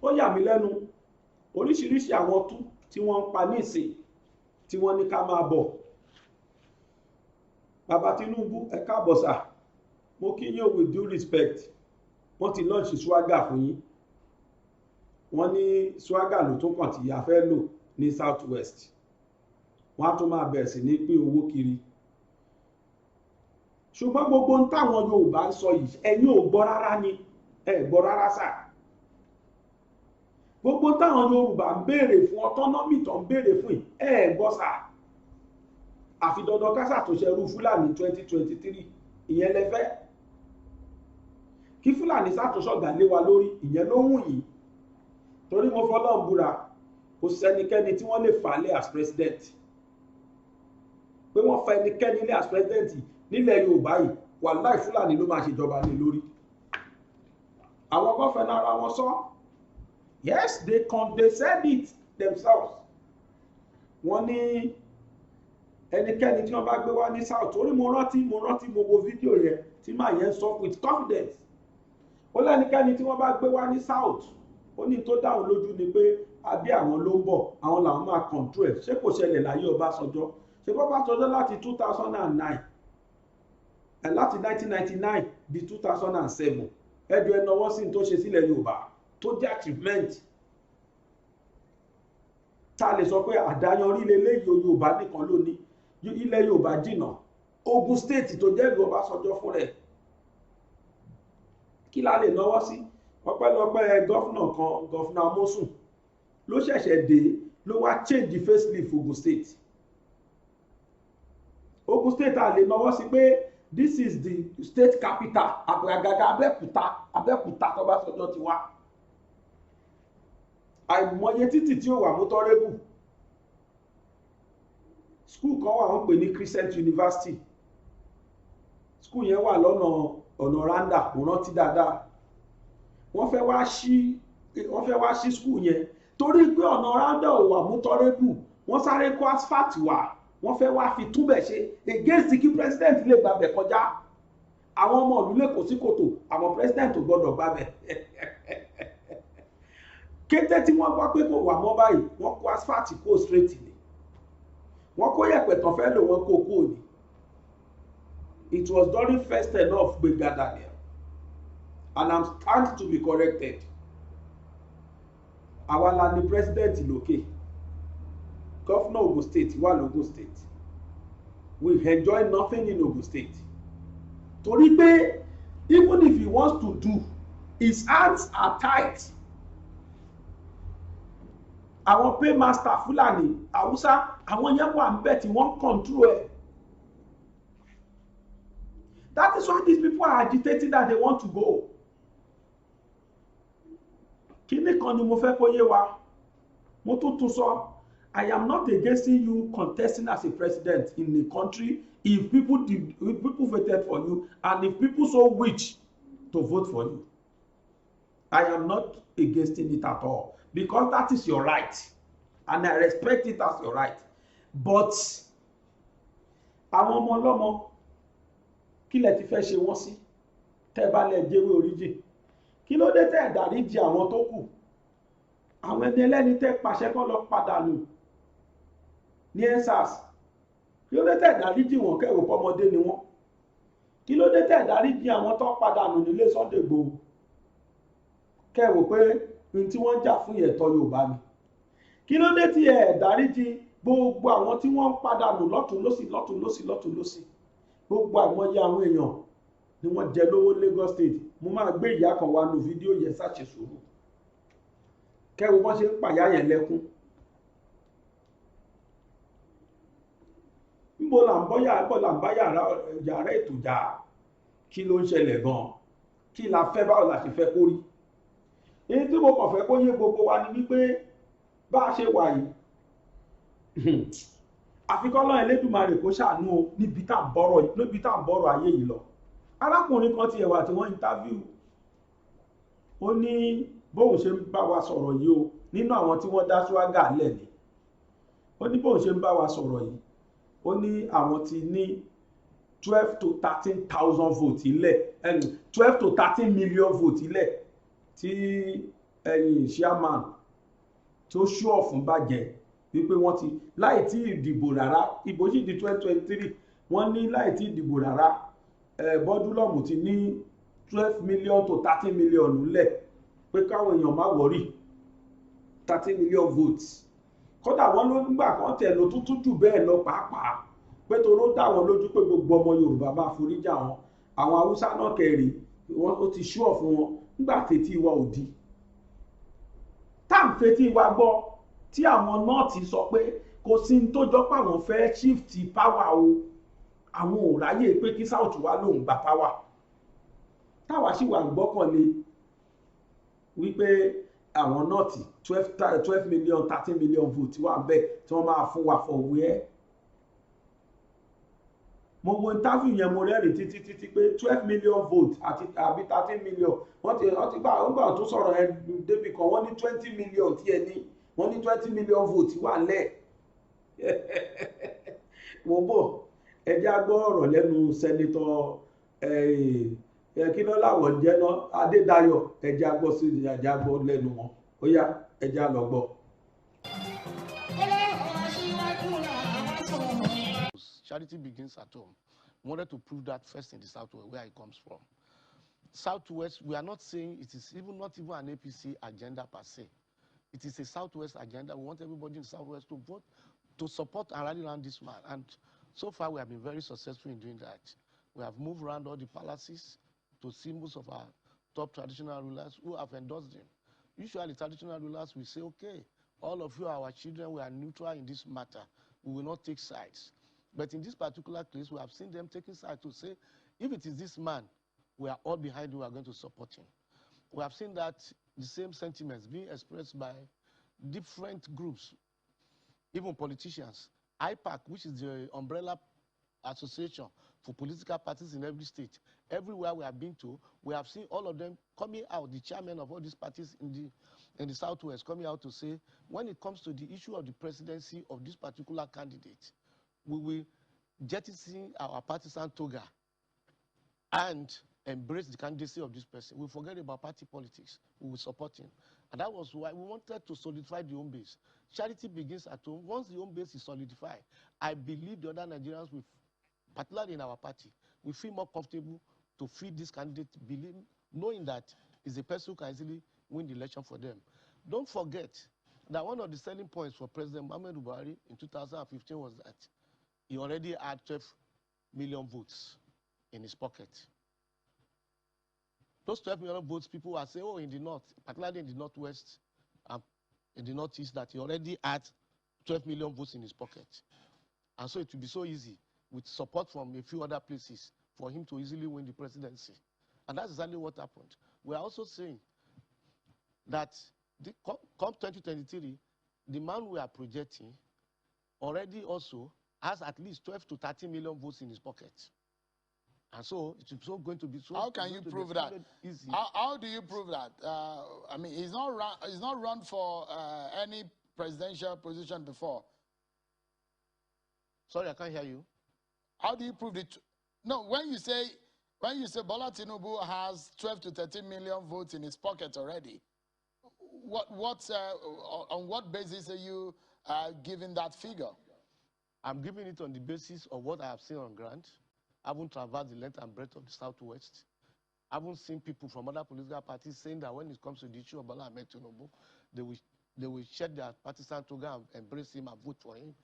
Speaker 3: ó yà mí lẹ́nu, oríṣiríṣi àwọn tí wọ́n ń pa nísìn tí wọ́n ní ká máa bọ̀. Bàbá Tinubu ẹ káàbọ̀ sà, mo kí yín with due respect, wọ́n ti launch swagger fún yín, wọ́n ní swagger ló tún kàn tí a fẹ́ lò ní South West, wọ́n á tún máa bẹ̀rẹ̀ sí ní pín owó kiri. Ṣùgbọ́n gbogbo ń táwọn Yorùbá ń sọ yìí ẹ̀yin ò gbọ́ rárá ni, ẹ gbọ́ rárá sà. Gbogbo táwọn Yorùbá ń béèrè fún autonomy tó ń béèrè fún yìí ẹ gbọ́ sà. Àfi dandan ká ṣàtúnṣe irú Fúlàní 2023 ìyẹn lẹ fẹ́. Kí Fúlàní ṣàtúnṣe ọ̀gá lé wa lórí ìyẹn ló wù yìí. Torí mo fọlọ́run búra kò sẹ́nikẹ́ni tí wọ́n lè fà lé as president. Pé wọ́n fa ẹnikẹ́ni lé as president nílẹ̀ Yorùbá yìí wàláì Fúlàní ló máa ṣèjọba lé lórí. Àwọn kan fẹ́ nára wọn sọ. Yes, they said it themselves. Wọ́n ní ẹnikẹ́ni tí wọ́n bá gbé wá ní South, torí mo rántí mo wo fídíò yẹn tí màá yẹn sọ with confidence. Ó lẹ́nikẹ́ni tí wọ́n bá gbé wá ní South, ó ní tó dáhùn lójú ni pé àbí àwọn ló ń bọ̀, àwọn làwọn máa control ẹ̀. Ṣé kò ṣẹlẹ̀ láyé Ọbásanjọ́? Ṣé Ọbásanjọ́ láti 2009 láti 1999 di 2007 ẹjọ́ ẹ náwó sí tó ṣe sílẹ̀ Yorùbá tó jẹ́ achievement. Ta lè sọ pé àdáyanrí lélẹ́yìí Yorùbá nìkan ló ní, ilẹ̀ Yorùbá jìnnà, Ogun State tó jẹ́ ìlú Ọbásanjọ́ fún rẹ̀. Kí la lè náwó sí? Ọpẹ́lọpẹ́ gọ́fúnà kan, gọ́fúnà Amosun ló ṣẹ̀ṣẹ̀ dé ló wá change facelift Ogun State. Ogun State a lè náwó sí pé this is the state capital, àgbàgàgà Abẹ́òkúta tó bá sọjọ́ ti wá. Àìmọye títì tí ó wà mọ́tọ́rébù. School kan wà wọ́n pè ní Crescent University. School yẹn wà ọ̀nà Randa, kò rántí dáadáa. Wọ́n fẹ́ wá sí school yẹn torí pé ọ̀nà Randa ò wà mọ́tọ́rébù, wọ́n sáré kó asphalt wá, wọ́n fẹ́ wá fi túbẹ̀ ṣe against kí president lè gbàbẹ̀ kọjá. Àwọn ọmọ ìlú lè kó sí kòtò, àwọn president ò gbọ́dọ̀ gbàbẹ̀. Kété tí wọ́n gbọ́ pé kò wà mọ́ báyìí, wọ́n kó asphalt kó straight ni, wọ́n kó yẹ̀pẹ̀ tán fẹ́ lò wọ́n kó ni. It was during first term of Gbega Daniel, and I'm stand to be corrected. Àwa la ni president lókè, governor Ogun State wà l'Ogun State. We enjoy nothing in Ogun State. Torí pé even if he wants to do, his hands are tight. Àwọn paymaster Fúlàní Haúsá àwọn yẹn wà ń bẹ̀ tí wọ́n control ẹ̀. That is why these people are agitating that they want to go. Kíní kan ni mo fẹ́ kó yé wa, mo tún sọ, I am not against you contesting as a president in the country if people voted for you and if people so wish to vote for you. I am not against it at all, because that is your right and I respect it as your right. But àwọn ọmọ ọlọ́mọ kí lẹ ti fẹ́ ṣe wọ́n sí tẹ́ bá lẹ jẹ́wé oríjì? Kí ló dé tẹ́ dáríjì àwọn tó kù? Àwọn ẹni ẹlẹ́ni tẹ́ pàṣẹ kán lọ padà nù ní EndSARS. Kí ló dé tẹ́ dáríjì wọn kẹ́wò pọ́mọdé ni wọ́n? Kí ló dé tẹ́ dáríjì àwọn tó padà nù nílé Sunday Igboho kẹ́wò pé ní tí wọ́n jà fún ẹ̀tọ́ Yorùbá ni? Kí ló dé tí ẹ dáríjì gbogbo àwọn tí wọ́n padà nù lọ́tùn lósì? Gbogbo àìmọye àwọn èèyàn ni wọ́n jẹ lówó Lagos State. Mo máa gbé ìyá kan wá nù fídíò yẹn, ṣàṣẹ sùúrù kẹ́wò wọ́n ṣe ń pàyà yẹn lẹ́kún. Níbo là ń bọ́ yàrá ètò jà? Kí ló ń ṣẹlẹ̀ gan-an? Kí la fẹ́, báwo la ṣe fẹ́ kó rí? Èyí tí mo kàn fẹ́ kó yé gbogbo wa ni wípé bá a ṣe wà yìí àfikọ́lọ́ Elédùmarè kó ṣàánú o níbi tá ń bọ́rọ̀ ayé yìí lọ. Arákùnrin kan ti ẹ̀wà tí wọ́n interview, ó ní bóun ṣe ń bá wa sọ̀rọ̀ yìí o nínú àwọn tí wọ́n dá Swaga lẹ̀ ni. Ó ní bóun ṣe ń bá wa sọ̀rọ̀ yìí, ó ní àwọn ti ní 12 to 13,000 votes ilẹ̀ 12 to 13 million votes ilẹ̀ tí ẹ̀yìn chairman tó ṣúọ̀ fún bàjẹ́ wípé wọ́n ti láì tí ìdìbò rárá, ìbò sì di 2023, wọ́n ní láì tí ìdìbò rárá Bọ́dúnlọ́mù ti ní 12 million to 13 million lẹ̀ pé káwọn èèyàn má wọ́rì 13 million votes. Kódà wọ́n ló nígbà kan tẹ̀ ló tún jù bẹ́ẹ̀ lọ pàápàá pé toró dá wọn lójú pé gbogbo ọmọ Yorùbá máa foríjà wọn. Àwọn Haúsá náà kẹrì wọn ó ti ṣúọ̀ fún wọn nígbà tètí wa ò di. Táǹfetí wa gbọ́ tí àwọn nọ́ọ̀tì sọ pé kò sí ní tó jọ pé àwọn fẹ́ shift power o, àwọn ò ráyè pé kí South wa lòun gba power. Táwa sì wà gbọ́kànlé wípé àwọn nọ́ọ̀tì 12 million 13 million votes wà bẹ́ẹ̀ tí wọ́n máa fún wa for where. Mo wo interview yẹn mo rẹ́rìn títí pé 12 million votes àti àbí 13 million wọ́n ti gbà tó sọ̀rọ̀ ẹ débi kan wọ́n ní 20 million tí ẹ ní wọ́n ní 20 million votes wà lẹ̀. Mo bọ̀ ẹjẹ́ agbọ́ ọ̀rọ̀ lẹ́nu sẹ́nitọ́ kí ló láwọ̀ jẹ́ náà Adédayọ̀, ẹjẹ́ agbọ́ sí ẹjẹ́ agbọ́ lẹ́nu wọn. Ó yá ẹjẹ́ lọ gbọ́.
Speaker 5: Charity begins at home. We wanted to prove that first in the Southwest, where it comes from. Southwest, we are not saying it is not even an APC agenda per se. It is a Southwest agenda. We want everybody in the Southwest to vote, to support and rally around this man. And so far, we have been very successful in doing that. We have moved around all the palaces to see most of our top traditional rulers who have endorsed him. Usually, traditional rulers will say, okay, all of you are our children, we are neutral in this matter. We will not take sides. But in this particular case, we have seen them taking sides to say, if it is this man, we are all behind him, we are going to support him. We have seen that the same sentiments being expressed by different groups, even politicians. IPAC, which is the umbrella association for political parties in every state, everywhere we have been to, we have seen all of them coming out, the chairman of all these parties in the Southwest coming out to say, when it comes to the issue of the presidency of this particular candidate, we will jettison our partisan toga and embrace the candidacy of this person. We forget about party politics. We will support him. And that was why we wanted to solidify the home base. Charity begins at home. Once the home base is solidified, I believe the other Nigerians, will, particularly in our party, will feel more comfortable to feed this candidate, knowing that is a person who can easily win the election for them. Don't forget that one of the selling points for President Muhammadu Buhari in 2015 was that he already had 12 million votes in his pocket. Those 12 million votes, people were saying, oh, in the north, particularly in the northwest, in the northeast, that he already had 12 million votes in his pocket. And so it would be so easy, with support from a few other places, for him to easily win the presidency. And that's exactly what happened. We are also saying that come 2023, the man we are projecting already also has at least 12 to 13 million votes in his pocket. And so it's so going to be so.
Speaker 6: How can you prove that?
Speaker 5: Easy.
Speaker 6: How do you prove that? I mean, he's not run for any presidential position before.
Speaker 5: Sorry, I can't hear you.
Speaker 6: How do you prove it? No, when you say Bola Tinubu has 12 to 13 million votes in his pocket already, on what basis are you giving that figure?
Speaker 5: I'm giving it on the basis of what I have seen on ground. I haven't traversed the length and breadth of the Southwest. I haven't seen people from other political parties saying that when it comes to the issue of Bola Ahmed Tinubu, they will shed their partisan toga and embrace him and vote for him.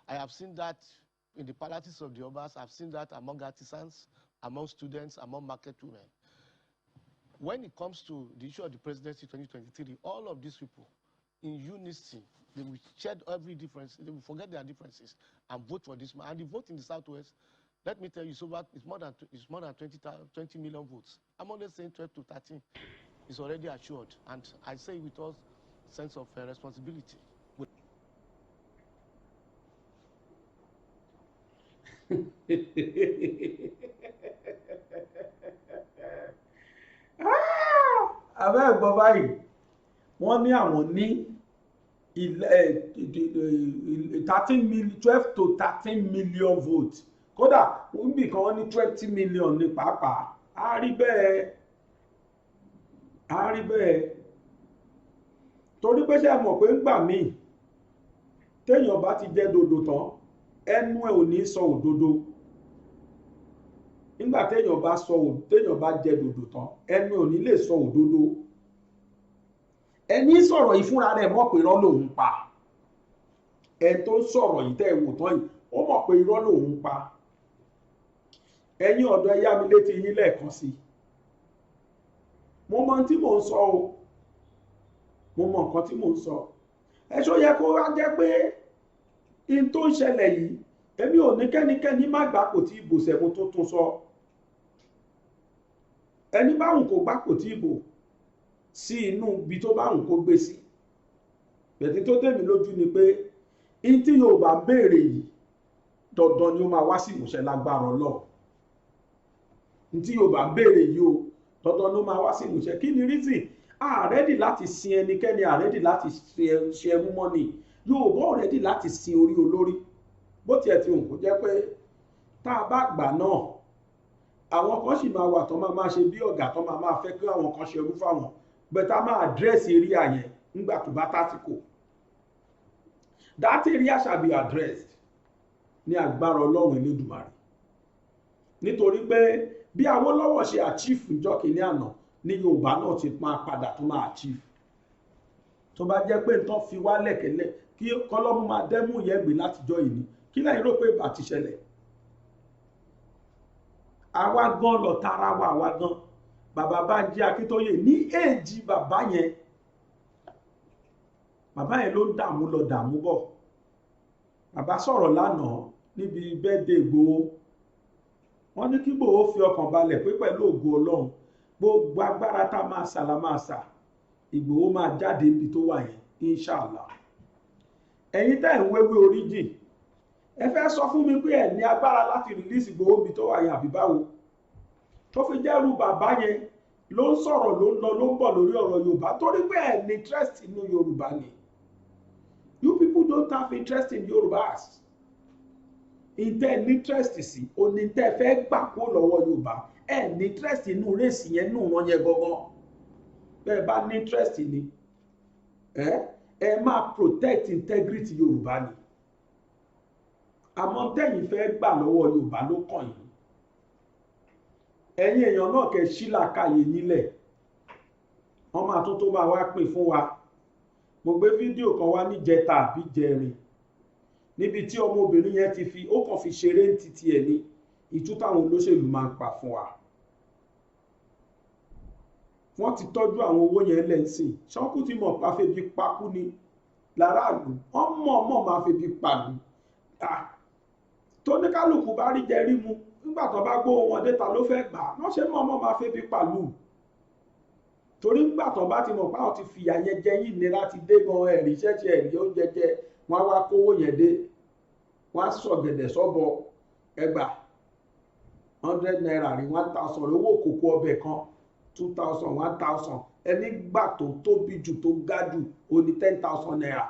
Speaker 5: I have seen that in the palaces of the Obas. I've seen that among artisans, among students, among market women. When it comes to the issue of the presidency 2023, all of these people in unison, they will shed every difference, they will forget their differences and vote for this man. And the vote in the Southwest, let me tell you, it's more than 20 million votes. I'm only saying 12 to 13 is already assured. And I say with all sense of responsibility.
Speaker 3: Abẹ́ ẹ̀gbọ́n báyìí, wọ́n ní àwọn ní 12 to 13 million votes kódà níbì kan wọ́n ní 20 million ní pàápàá á rí bẹ́ẹ̀ torí pé ṣe mọ̀ pé ń gbà míì téèyàn bá ti jẹ dòdò tán ẹnu ẹ̀ ò ní sọ òdodo nígbà téèyàn bá jẹ dòdò tán ẹnu ẹ̀ ò ní lè sọ òdodo ẹni sọ̀rọ̀ yìí fúnra rẹ̀ mọ̀ pé irọ́ lòun pa ẹ tó ń sọ̀rọ̀ yìí tẹ́ ẹ wò tán yìí ó mọ̀ pé irọ́ lòun pa ẹ̀yin ọ̀dọ́ ẹ yá mi létí yín lẹ́ẹ̀kan sí i mo mọ tí mò ń sọ o mo mọ nǹkan tí mò ń sọ ẹ ṣó yẹ kó wá jẹ́ pé in tó ń ṣẹlẹ̀ yìí èmi ò ní kẹ́nikẹ́ni má gbà kò tí ìbò sẹ́mu tó tún sọ ẹni báwùn kò gbà kò tí ìbò sí inú ibi tó báwùn kó gbé sí bẹ̀tí tó tẹ̀mí lójú ni pé in tí Yorùbá ń béèrè yìí dandan ni ó máa wá sí ìmúṣẹ lágbára Ọlọ́run in tí Yorùbá ń béèrè yìí o dandan ló máa wá sí ìmúṣẹ kí ni reason àrẹ́dì láti sin ẹnikẹ́ni àrẹ́dì láti ṣe ẹrú mọ́ni Yorùbá ọ̀rẹ́dì láti sin orí olórí bó tiẹ̀ ti hùn kó jẹ́ pé tá a bá gbà náà àwọn kan sì máa wà tó máa ṣe bí ọ̀gá tó máa fẹ́ kí àwọn kan ṣerú fáwọn bẹ́tà máa àdírẹ́sì eré àyẹn nígbà tó bá tásìkò that area shall be addressed ní agbára Ọlọ́run Elédùmarè nítorí pé bí Awólọ́wọ̀ ṣe achieve ìjọ kìíní àná ní Yorùbá náà ti máa padà tó máa achieve tó bá jẹ́ pé nǹkan fi wá lẹ̀kẹ́lẹ̀ kí kọ́lọ́mù máa dẹ́mú yẹn gbé látijọ́ yìí ni kí lẹ́yìn rò pé ìbá ti ṣẹlẹ̀ àwa gan lọ tara wa àwa gan bàbá Bánjí Akíntóyè ní èjì bàbá yẹn ló ń dààmú lọ dààmú bọ̀ bàbá sọ̀rọ̀ lánàá níbi bẹ́ẹ̀dẹ̀ Ìgbòho wọ́n ní kí Ìgbòho fi ọkàn balẹ̀ pé pẹ̀lú ògo Ọlọ́run gbogbo agbára tá máa sà la máa sà Ìgbòho máa jáde níbi tó wà yẹn inshallah ẹ̀yin tẹ́ ń wéwé oríjìn ẹ fẹ́ sọ fún mi pé ẹ ní agbára láti release Ìgbòho níbi tó wà yẹn àbí báwo tó fi jẹ́rú bàbá yẹn ló ń sọ̀rọ̀ ló ń lọ ló ń bọ̀ lórí ọ̀rọ̀ Yorùbá torí pé ẹ ní interest inú Yorùbá ni you people don't have interest in Yorùbás ìtẹ́ ní interest sí òní tẹ́ fẹ́ gbà kó lọ́wọ́ Yorùbá ẹ ní interest inú rèsì yẹn nù wọn yẹn gangan bẹ́ẹ̀ bá ní interest ni ẹ máa protect integrity Yorùbá ni àmọ́ tẹ́yìn fẹ́ gbà lọ́wọ́ Yorùbá ló kàn yín ẹ̀yin èèyàn náà kẹ́ sílàkàyè nílẹ̀ wọ́n máa tó máa wá pín fún wa mo gbé fídíò kan wá níjẹta àbí jẹrin níbi tí ọmọbìnrin yẹn ti fi ó kàn fi ṣeré ní títí ẹ̀ ní ìtú táwọn olóṣèlú máa ń pa fún wa wọ́n ti tọ́jú àwọn owó yẹn lẹ́sìn ṣọ́kù tí mọ̀ pa febi pakú ni láràlú wọ́n mọ̀ máa febi pàlú tó ní kálukú bá rí jẹ rí mu nígbà tó bá gbó wọn dé ta ló fẹ́ gbà wọ́n ṣe mọ̀ máa febi pàlú torí nígbà tó bá ti mọ̀ pé àwọn ti fìyà yẹn jẹ yìí nira ti dé gan ẹ̀rí ṣẹ́ṣẹ́ ẹ̀rí oúnjẹ jẹ wọ́n á wá kówó yẹn dé wọ́n á sọ̀gẹ̀dẹ̀ sọ́bọ ẹgbà 100 naira rí 1000 owó kòkó ọbẹ̀ kan 2000 1000 ẹni gbà tó tóbi jù tó ga jù ó ní 10,000 naira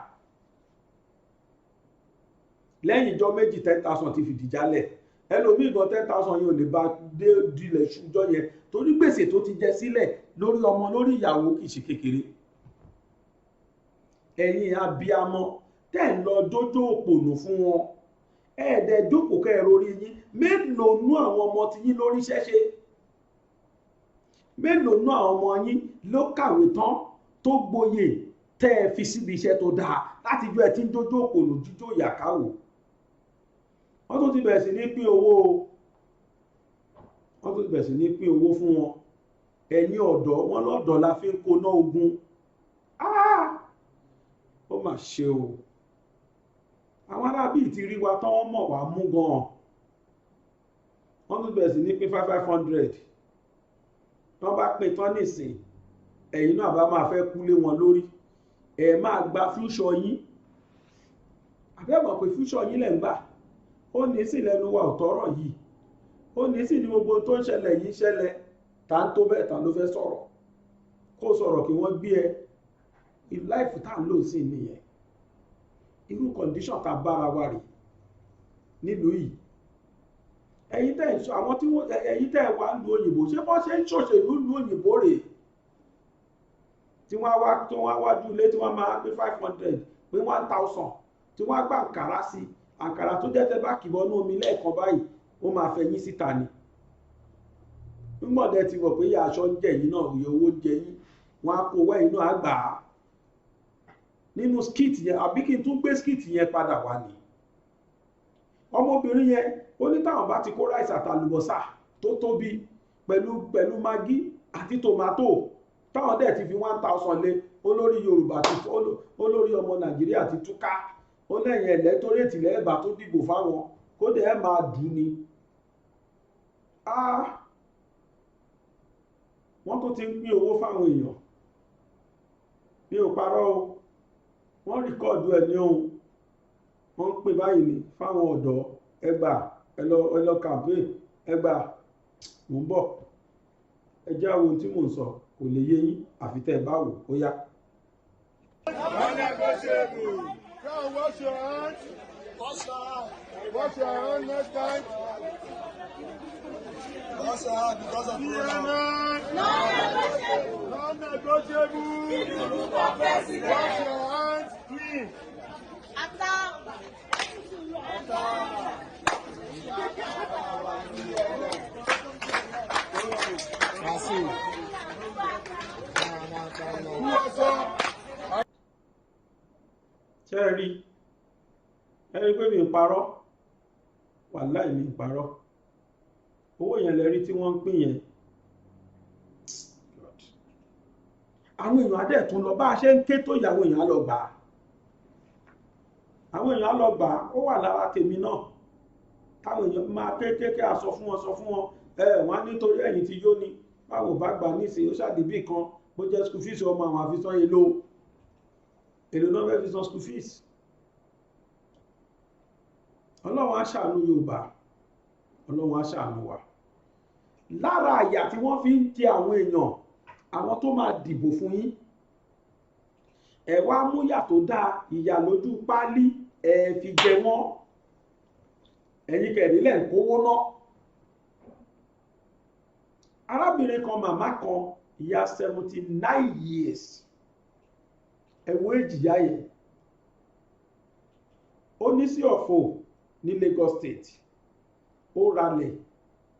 Speaker 3: lẹ́yìn ìjọ méjì 10,000 ti fìdí jálẹ̀ ẹlòmíì gan 10,000 yóò lè bá dé dilẹ̀ ṣùjọ́ yẹn torí gbèsè tó ti jẹ sílẹ̀ lórí ọmọ lórí ìyàwó kìí ṣe kékeré ẹ̀yin abiyamọ tẹ́ ń lọ dójó òpònú fún wọn ẹ̀ẹ́dẹ̀ jókòó kẹ́ẹ̀rọ orí yín mélòó nú àwọn ọmọ ti yín lórí ṣẹ́ṣe mélòó nú àwọn ọmọ yín ló kàwé tán tó gboyè tẹ́ ẹ fi síbi iṣẹ́ tó dáa láti jọ ẹ ti ń dójó òpònú jíjó ìyàkáwò wọ́n tó ti bẹ̀rẹ̀ sí ní pín owó fún wọn ẹ̀yin ọ̀dọ́ wọn lọ́dọ̀ la fi ń kóná ogun ó mà ṣe o àwọn arábí ti rí wa tán wọ́n mọ̀ wá mú gan-an wọ́n tó bẹ̀rẹ̀ sí ní pín 500 wọ́n bá pín tán nìsín ẹ̀yin náà bá máa fẹ́ kúlé wọn lórí ẹ̀ máa gba fúnṣọ yín àbẹ́mọ̀ pé fúnṣọ yín lẹ̀ ń gbà ó ní sí lẹ́nu wa ọ̀tọ́rọ̀ yìí ó ní sí ní gbogbo tó ń ṣẹlẹ̀ yìí ṣẹlẹ̀ ta ń tó bẹ́ẹ̀ ta ló fẹ́ sọ̀rọ̀ kó sọ̀rọ̀ kí wọ́n gbé ẹ láìfù tá ń lò sí nìyẹn irú condition tá bára wa rè nílùú yìí. Ẹ̀yin tẹ́ ń sọ àwọn tí wọ́n ẹ̀yin tẹ́ wà ń lu òyìnbó ṣé bọ́n ṣe ń ṣòṣèlú lu òyìnbó rè tí wọ́n wá dúlé tí wọ́n máa pé 500 pé 1000 tí wọ́n gbà àǹkárá sí àǹkárá tó jẹ́ tẹ́ bá kìbọn ní omi lẹ́ẹ̀kan báyìí ó máa fẹ̀yìn síta ni. Nígbọ̀dẹ̀ ti wọ̀ pé aṣọ ń jẹ yìí náà òye owó jẹ yín wọ́n á kó owó inú àgbà nínú skit yẹn àbí kí n tún gbé skit yẹn padà wá ní. Ọmọbìnrin yẹn ó ní táwọn bá ti kó ráìsì àtàlùbọ́sà tó tóbi pẹ̀lú magí àti tòmátò táwọn dẹ̀ ti fi 1000 lé olórí Yorùbá ti olórí ọmọ Nàìjíríà ti túká ó lẹ́yìn ẹ̀lẹ́tọ́rẹ́tì lẹ́ẹ̀bà tó dìbò fáwọn kó dẹ̀ ẹ̀ máa dùn ni. Wọ́n tó ti ń pín owó fáwọn èèyàn mi ò parọ́ o wọ́n rìkọ́ọ̀dù ẹ̀ ní ohun wọ́n ń pè báyìí ní fáwọn ọ̀dọ́ ẹgbà ẹlọ campaign ẹgbà mò ń bọ̀ ẹ jẹ́ àwọn ohun tí mò ń sọ kò lè yé yín àfi tẹ́ ẹ bá wò ó yá.
Speaker 6: Wash your hands. Wash your hands next time.
Speaker 2: Wash your hands because of
Speaker 6: Non-negotiable. Wash your hands, please.
Speaker 3: Ṣé ẹ rí pé mi ń parọ́ wàláhì mi ń parọ́ owó yẹn lẹ rí tí wọ́n ń pín yẹn àwọn èèyàn adẹ́ tún lọ bá a ṣe ń ké tó ìyàwó èèyàn lọ gbà àwọn èèyàn lọ gbà ó wà lára tèmi náà táwọn èèyàn máa kéékèèké sọ fún wọn wọ́n á nítorí ẹ̀yìn tí yóò ní báwo bá gbà nísìnyí ó ṣàdébì kan bó jẹ́ school fees ọmọ àwọn àfisàn èlò náà fẹ́ fi san school fees. Ọlọ́run á ṣàánú Yorùbá Ọlọ́run á ṣàánú wa lára àyà tí wọ́n fi ń jẹ àwọn èèyàn àwọn tó máa dìbò fún yín ẹ wá múyà tó dáa ìyà lójú páálí ẹ fi jẹ wọ́n ẹ̀yin kẹ̀rílẹ̀ ń kówó ná. Arábìnrin kan màmá kan ìyá 79 years ẹ̀wọ́ èjìyá yẹn ó ní sí Ọ̀fọ̀ ní Lagos State ó ralẹ̀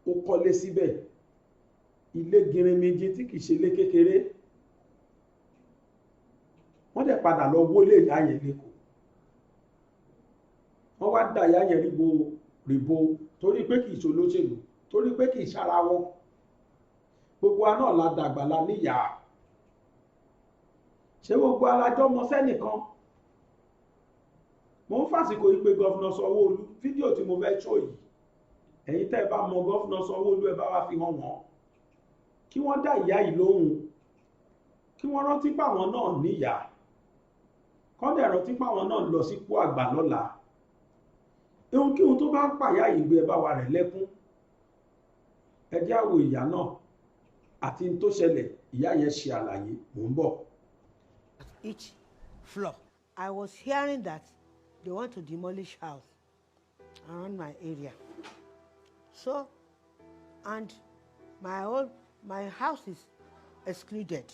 Speaker 3: ó kọ́lé síbẹ̀ ilé gírin méjì tí kìí ṣe lé kékeré wọ́n dẹ̀ padà lọ wọlé ìyá yẹn lẹ́kọ̀ọ́ wọ́n wá dá ìyá yẹn rìbò torí pé kìí ṣolóṣèlú torí pé kìí ṣara wọn gbogbo wa náà la dàgbà la níyàá ṣé gbogbo alájọ́ mọ sẹ́nìkan mo ń fàsìkò yìí pé gọ́fúnà Sanwó-Olú fídíò tí mo fẹ́ ṣó yìí ẹ̀yin tẹ́ ẹ bá mọ gọ́fúnà Sanwó-Olú ẹ bá wá fi hàn wọ́n kí wọ́n dá ìyá yìí lóhùn kí wọ́n rántí páwọn náà níyà kọ́dẹ̀ rántí páwọn náà lọ sípò àgbà lọ́la ohunkíhun tó bá ń pàyà yìí gbé ẹ bá wa rẹ̀ lẹ́kún ẹ jẹ́ àwò ìyá náà àti n tó ṣẹlẹ̀ ìyá yẹn ṣe àlàyé mò ń bọ̀.
Speaker 7: Each floor. I was hearing that they want to demolish house around my area. So, and my house is excluded.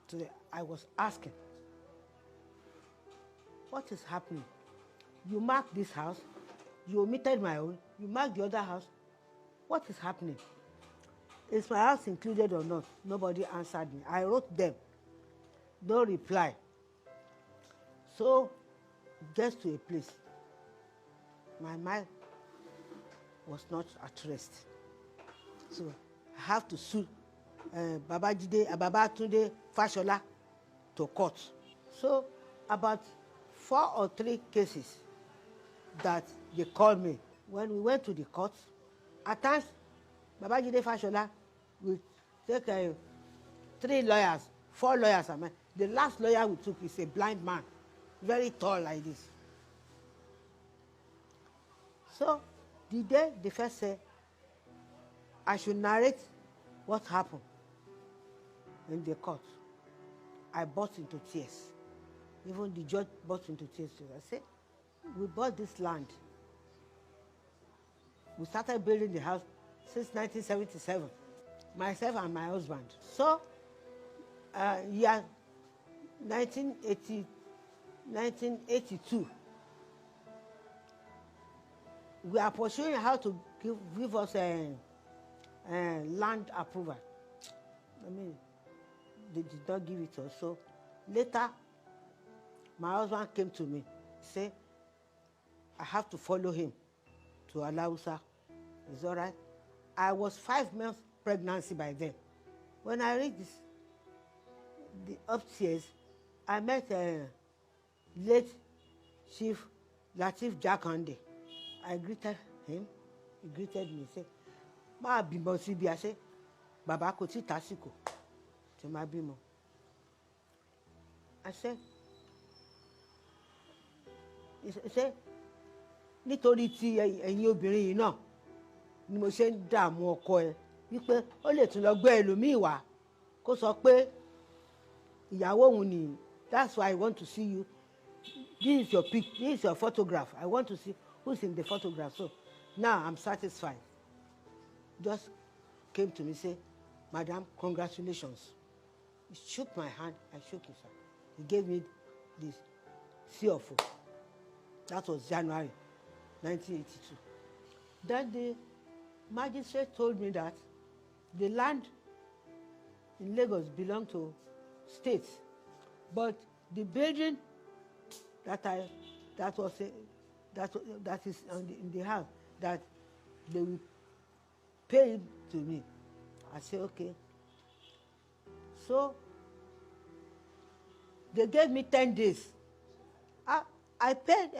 Speaker 7: So I was asking, what is happening? You marked this house, you omitted my own, you marked the other house. What is happening? Is my house included or not? Nobody answered me. I wrote them. No reply. So, gets to a place. My mind was not at rest. So, I have to sue Babatunde Fashola to court. So, about 4 or 3 cases that they called me. When we went to the court, at times, Babajide Fashola will take 3 lawyers, 4 lawyers. The last lawyer we took is a blind man, very tall like this. So, the day they first said, I should narrate what happened in the court, I burst into tears. Even the judge burst into tears. I said, we bought this land. We started building the house since 1977, myself and my husband. So, year 1982, we are pursuing how to give us a land approval. I mean, they did not give it to us. So later, my husband came to me, say, I have to follow him to Alausa. It's all right. I was 5 months pregnancy by then. When I reached the upstairs, I met late Chief Latif Jakande. I greeted him. He greeted me. He said, "Ma bímọ síbi." I said, "Bàbá kò tí tásìkò tí ma bímọ." I said, he said, nítorí tí ẹ̀yin obìnrin yìí náà ni mo ṣe ń dààmú ọkọ ẹ wípé ó lè tún lọ gbé ẹlòmíì wá kó sọ pé ìyàwó òun nìyí. That's why I want to see you. This is your pic. This is your photograph. I want to see who's in the photograph. So now I'm satisfied. Just came to me, say, "Madam, congratulations." He shook my hand. I shook his hand. He gave me this CFO. That was January 1982. Then the magistrate told me that the land in Lagos belonged to states, but the building that is in the house, that they will pay it to me. I said, okay. So they gave me 10 days. I paid,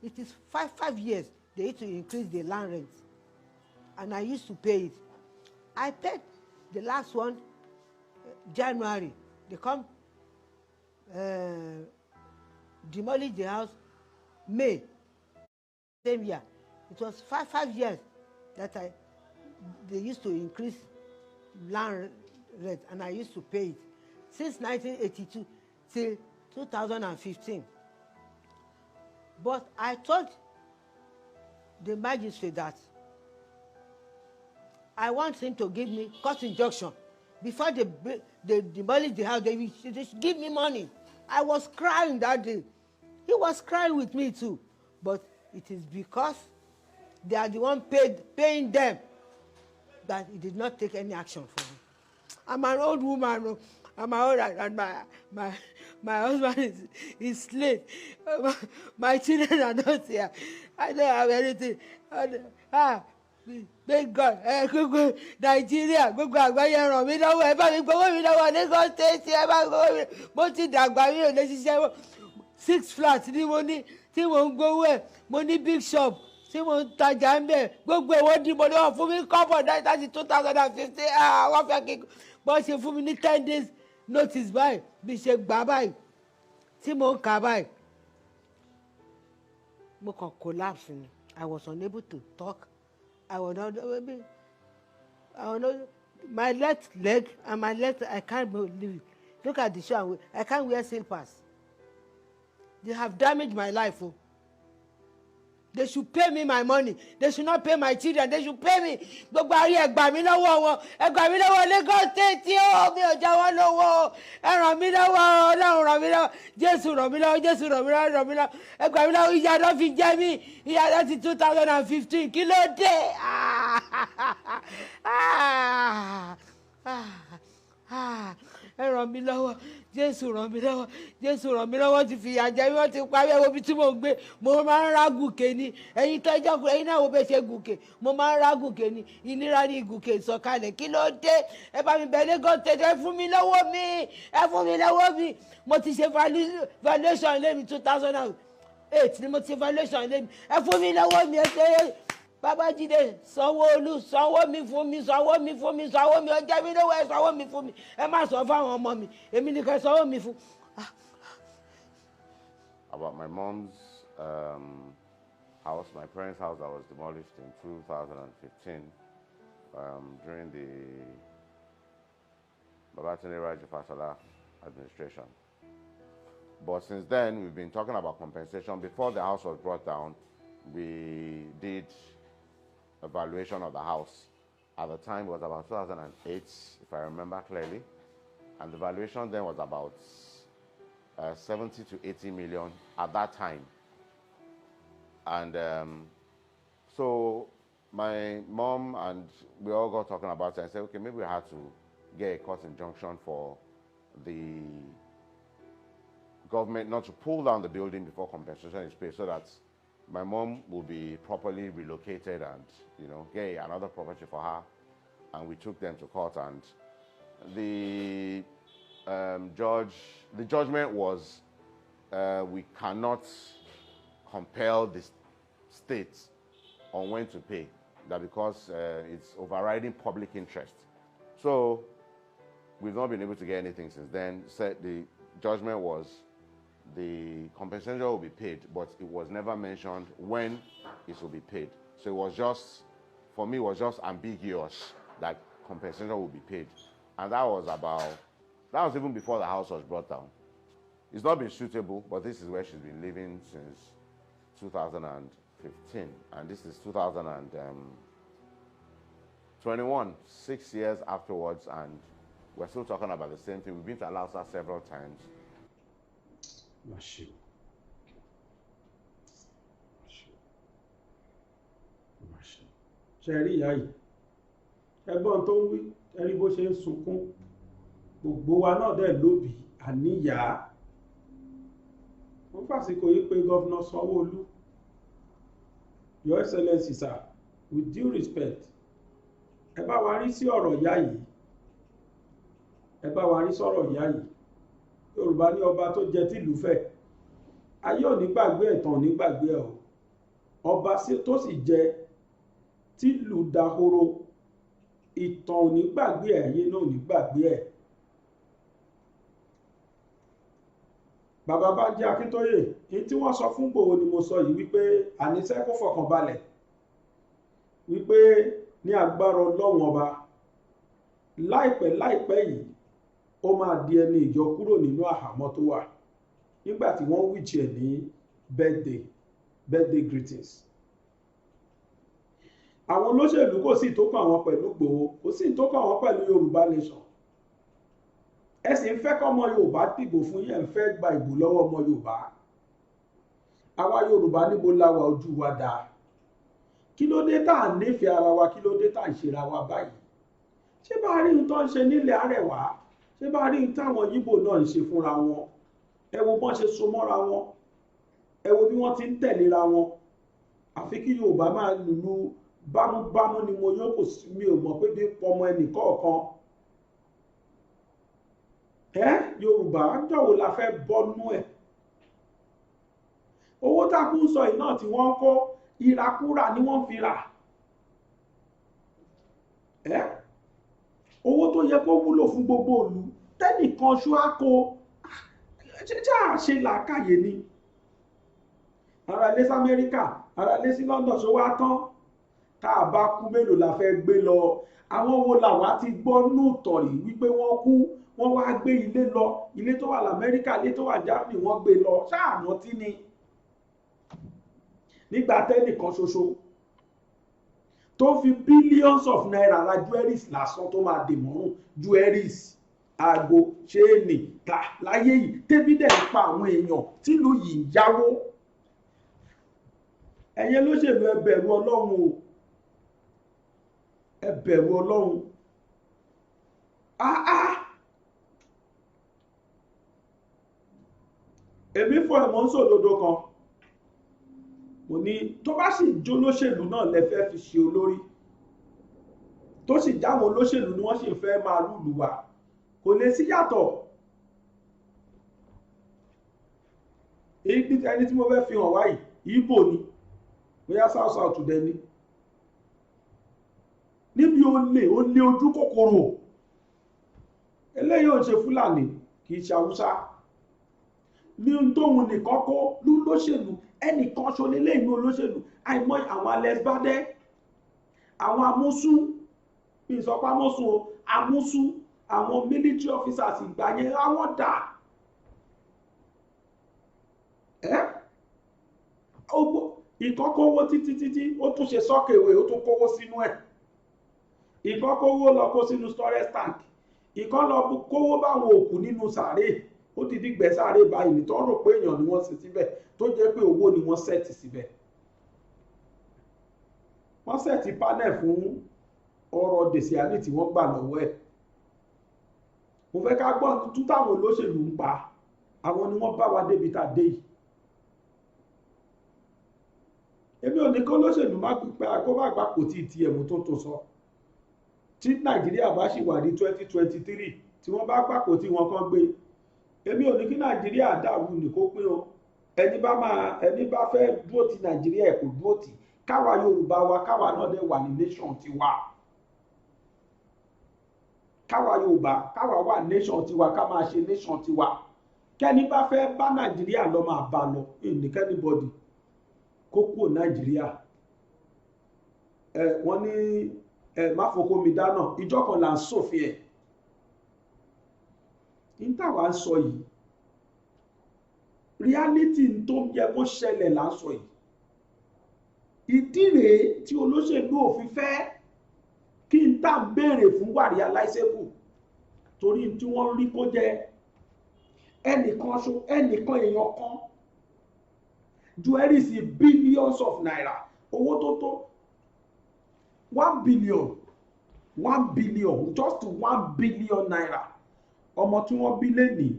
Speaker 7: it is 5 years. They need to increase the land rent. And I used to pay it. I paid the last one, January. They come demolish the house, May, same year. It was 5 years that they used to increase land rent, and I used to pay it since 1982 till 2015. But I told the magistrate that I want him to give me court injunction. Before they demolish the house, they should give me money. I was crying that day. He was crying with me too. But it is because they are the one paying them that he did not take any action for me. I'm an old woman. I'm old, and my husband is late. My children are not here. I don't have anything. Thank God. Gbogbo Nàìjíríà, gbogbo àgbáyé ràn mí lọ́wọ́. Ẹ bá mi gbowó mi lọ́wọ́ Lagos State. Ẹ bá mi gbowó mi. Mo ti dàgbà mi ò lè ṣiṣẹ́ 6 flats ni mo ní tí mo ń gbowó ẹ̀. Mo ní big shop tí mo ń tajà ń bẹ̀. Gbogbo èwo di mo ní wọ́n fún mi kọ́bọ̀ láti 2015. Wọ́n fẹ́ kí wọ́n ṣe fún mi ní 10 days notice báyìí. Bí ṣe gbà báyìí tí mo ń kà báyìí. Mo kàn collapse ni. I was unable to talk. I was not, my left leg and my left, I can't believe it. Look at the show. I can't wear slippers. They have damaged my life. Oh. They should pay me my money. They should not pay my children. They should pay me. Gbogbo ayé ẹ gbà mí lọ́wọ́ wọn. Ẹ gbà mí lọ́wọ́ Lagos State tí ó mi ò jáwọ́ lọ́wọ́. Ẹ ràn mí lọ́wọ́. Ọlọ́run ràn mí lọ́wọ́. Jésù ràn mí lọ́wọ́. Jésù ràn mí lọ́wọ́. Ràn mí lọ́wọ́. Ẹ gbà mí lọ́wọ́. Ìyà ló fi jẹ mí. Ìyà ló ti 2015. Kí ló dé? Ẹ ràn mí lọ́wọ́. Jésù ràn mí lọ́wọ́. Jésù ràn mí lọ́wọ́. Ti fìyà jẹ mí. Wọ́n ti parí ẹ̀wọ̀ bí tí mo ń gbé. Mo máa ń rá gùnkè ni. Ẹ̀yin tó ẹjọ́ kúrò. Ẹ̀yin náà wo bẹ́ẹ̀ ṣe gùnkè. Mo máa ń rá gùnkè ni. Ìnira ní gùnkè ìsọ̀kalẹ̀. Kí ló dé? Ẹ bá mi bẹ̀ Lagos State. Ẹ fún mi lọ́wọ́ mi. Ẹ fún mi lọ́wọ́ mi. Mo ti ṣe valuation ilé mi 2008 ni mo ti ṣe valuation ilé mi. Ẹ fún mi lọ́wọ́ mi. Ẹ ṣe Babájídé Sanwó-Olú sanwó mi fún mi, sanwó mi fún mi, sanwó mi, ó jẹ mí lówó, ẹ sanwó mi fún mi, ẹ má sọ fáwọn ọmọ mi, èmi nìkan sanwó mi fún.
Speaker 8: About my mom's house, my parents' house that was demolished in 2015 during the Babatunde Raji Fashola administration. But since then, we've been talking about compensation. Before the house was brought down, we did a valuation of the house. At the time, it was about 2008, if I remember clearly. And the valuation then was about 70 to 80 million at that time. And so my mom and we all got talking about it and said, okay, maybe we had to get a court injunction for the government not to pull down the building before compensation is paid, so that my mom will be properly relocated and, you know, get another property for her. And we took them to court, and the judgment was we cannot compel the state on when to pay, that because it's overriding public interest. So we've not been able to get anything since then. Said the judgment was the compensation will be paid, but it was never mentioned when it will be paid. So it was just, for me, it was just ambiguous that compensation will be paid. And that was even before the house was brought down. It's not been suitable, but this is where she's been living since 2015. And this is 2021, 6 years afterwards, and we're still talking about the same thing. We've been to Alausa several times.
Speaker 3: ṣe rí ìyá yìí ẹ̀gbọ́n tó ń wí ẹ̀rí bó ṣe ń sunkún gbogbo wa náà dẹ̀ lóbi àníyá wọ́n fàsìkò yìí pé gọ́vnà Sanwó-Olú, Your Excellency sir, with due respect, ẹ bá wa rí sí ọ̀rọ̀ ìyá yìí, ẹ bá wa rí sọ̀rọ̀ ìyá yìí. Yorùbá ní ọba tó jẹ tìlú fẹ̀, ayé ò ní gbàgbé ẹ̀tàn ò ní gbàgbé ẹ̀ o. Ọba tó sì jẹ tìlú dahoro, ìtàn ò ní gbàgbé ẹ̀, ayé náà ò ní gbàgbé ẹ̀. Bàbá Bánjí Akíntóyè, èyí tí wọ́n sọ fún Ìgbòho ni mo sọ yìí, wípé àníṣe kó fọkàn balẹ̀, wípé ní agbára Ọlọ́run ọba láìpẹ́ yìí ó máa di ẹni ìjọ kúrò nínú àhámọ́ tó wà, nígbà tí wọ́n wíjì ẹ̀ ní birthday greetings. Àwọn olóṣèlú kò sí tó kàn wọ́n pẹ̀lú Ìgbòho, kò sí tó kàn wọ́n pẹ̀lú Yorùbá nation. Ẹ sì ń fẹ́ kọ́mọ Yorùbá dìbò fún yẹn, ń fẹ́ gba ìbò lọ́wọ́ ọmọ Yorùbá. Àwa Yorùbá níbo láwa ojú wa dáa? Kí ló dé tá à ń nífẹ̀ẹ́ ara wa? Kí ló dé tá à ń ṣera wa báyìí? Ṣé bá rí ohun tó ń ṣe nílẹ̀ Àrẹwà? Ṣé bá rí ohun táwọn Yíbò náà ń ṣe fúnra wọn? Ẹ wo bọ́n ṣe so mọ́ra wọn, ẹ wo bí wọ́n ti ń tẹ̀léra wọn. Àfi kí Yorùbá máa lùlù bámúbámú ni mo yóò kò sí, mi ò mọ̀ pé bí pọmọ ẹnì kọ̀ọ̀kan. Yorùbá jọ̀wọ́ la fẹ́ bọ́nú ẹ̀. Owó tákù sọ yìí náà tí wọ́n ń kó, ìràkúrà ni wọ́n fi rà. Owó tó yẹ kó wúlò fún gbogbo ìlú, tẹ́nìkan ṣú á kó, ṣe làákàyè ni. Ara lé sí Amẹ́ríkà, ara lé sí London, ṣó wá tán. Tá a bá kú mélòó la fẹ́ gbé lọ? Àwọn wo làwa ti gbọ́ nù tọ̀rì wípé wọ́n kú, wọ́n wá gbé ilé lọ, ilé tó wà l'Amẹ́ríkà, ilé tó wà Germany, wọ́n gbé lọ. Ṣáà rántí ni nígbà tẹ́nìkan ṣoṣo tó fi billions of naira ra jewelries lásán tó máa dè mọ́rùn, jewelries, aago, ṣéènì ta láyé yìí, tẹ́bí dẹ̀ ń pa àwọn èèyàn tìlú yìí ń yáwó. Ẹ̀yin olóṣèlú, ẹ bẹ̀rù Ọlọ́run o, ẹ bẹ̀rù Ọlọ́run. Èmi fọ ẹ̀mọ́ ń sòdodo kan, mo ní tó bá sì jó lóṣèlú náà lẹ́fẹ́ fi ṣe olórí, tó sì jáwọn olóṣèlú ni wọ́n sì fẹ́ máa lùlù wá, kò lè sí yàtọ̀. Ẹni tí mo fẹ́ fi hàn wáyìí Ìgbò ni, bóyá south dẹ̀ ni. Níbi olè ojú kòkòrò, eléyìí ò ń ṣe Fúlàní, kì í ṣe Haúsá. Ní ohun tóun nìkan kó lóṣèlú, ẹnìkan ṣolé lẹ́yìn olóṣèlú, àìmọ́ àwọn alẹ́sbádẹ́, àwọn amúsú, ìsọpá mọ́sù o, amúsú, àwọn military officers ìgbà yẹn, àwọn dà. ìkan kówó títí ó tún ṣe sọ́kèwé ó tún kówó sínú ẹ̀, ìkan kówó lọ kó sínú storage tank, ìkan lọ kówó báwọn òkú nínú sàárè, ó ti dìgbẹ́ sàárè báyìí ní tó rò pé èèyàn ni wọ́n sin síbẹ̀ tó jẹ́ pé owó ni wọ́n sẹ́ẹ̀tì síbẹ̀. Wọ́n sẹ́ẹ̀tì panel fún ọ̀rọ̀ Dèsíánì tí wọ́n gbà lọ́wọ́ ẹ̀. Mo fẹ́ ká gbọ́ tún táwọn olóṣèlú ń pa, àwọn ni wọ́n bá wa débi tá a dé yìí. Èmi ò ní kó lóṣèlú má pípẹ́ kó má gbà kò tí ì ti ẹ̀mú tó sọ. Tí Nàìjíríà bá ṣì wà ní 2023 tí wọ́n bá gbà kò tí wọ́n kàn gbé, èmi ò ní kí Nàìjíríà dàrú ní kó pín o. Ẹni bá fẹ́ dúró ti Nàìjíríà ẹ̀ kò dúró tì. Káwa Yorùbá wa káwa náà dẹ̀ wà ní nation tiwa. Káwa Yorùbá káwa wà nation tiwa ká máa ṣe nation tiwa. Kẹ́ni bá fẹ́ bá Nàìjíríà lọ máa bá lọ, ìníkẹ́ni bọ́dì kó kúrò Nàìjíríà. Wọ́n ní má foko mi dáná, ìjọ kan là ń ṣòfin ẹ̀. Ní táwa ń sọ yìí, reality tó yẹ kó ṣẹlẹ̀ là ń sọ yìí. Ìdí rèé tí olóṣèlú òfin fẹ́ kí n tá béèrè fún wà realizable, torí tí wọ́n rí kó jẹ́ ẹnìkan èèyàn kan jewelries billions of naira, owó tó tó 1 billion just 1 billion naira. Ọmọ tí wọ́n bí lénìí,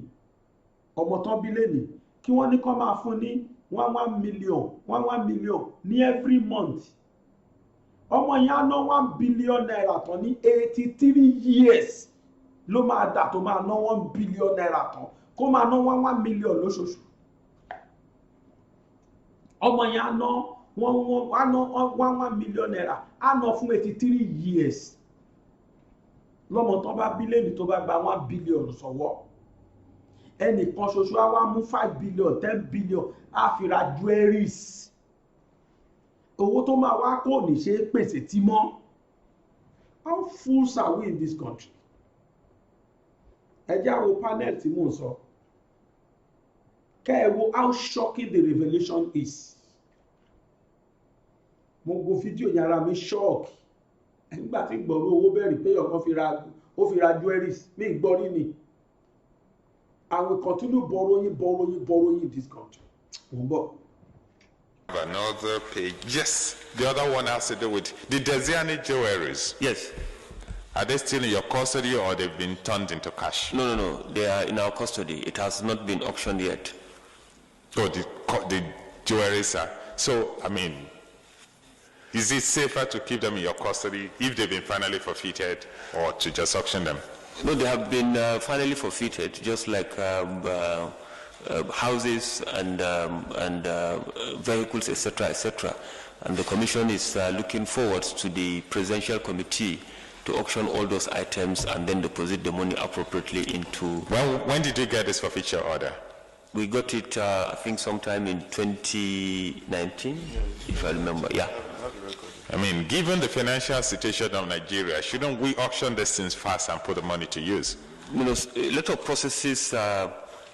Speaker 3: ọmọ tán bí lénìí kí wọ́n ní kó máa fún ní 1 million ní every month. Ọmọ yẹn á ná 1 billion naira tán ní 83 years ló máa dà tó máa ná 1 billion naira tán kó máa ná 1 million lóṣooṣù. Ọmọ yẹn á ná 1 million naira á ná fún 83 years. Lọ́mọ tán bá bí lénìí tó bá gba 1 billion sọ́wọ́, ẹnìkan ṣoṣo á wá mú 5 billion 10 billion á fi ra jewelries. Owó tó máa wá kò ní ṣe é pèsè tí mọ́. How fools are we in this country? Ẹ já wo panel tí mò ń sọ. Kẹ́ ẹ wo how shocking the revelation is. Mo wo fídíò yàrá mi shock. Nígbà tí gbọ̀rọ̀ owó bẹ̀rẹ̀ pé ọ̀kan fi ra jewelries mi gbọ́rí ni. And we continue borrowing in this country.
Speaker 9: Another page. Yes, the other one has to do with the Desiani jewelries.
Speaker 10: Yes.
Speaker 9: Are they still in your custody or they've been turned into cash?
Speaker 10: No. They are in our custody. It has not been auctioned yet.
Speaker 9: Oh, the jewelries are. So, I mean, is it safer to keep them in your custody if they've been finally forfeited or to just auction them?
Speaker 10: No, they have been finally forfeited, just like houses and vehicles, etc. And the commission is looking forward to the presidential committee to auction all those items and then deposit the money appropriately into.
Speaker 9: When did you get this forfeiture order?
Speaker 10: We got it, I think, sometime in 2019, if I remember. Yeah.
Speaker 9: I mean, given the financial situation of Nigeria, shouldn't we auction these things fast and put the money to use?
Speaker 10: You know, a lot of processes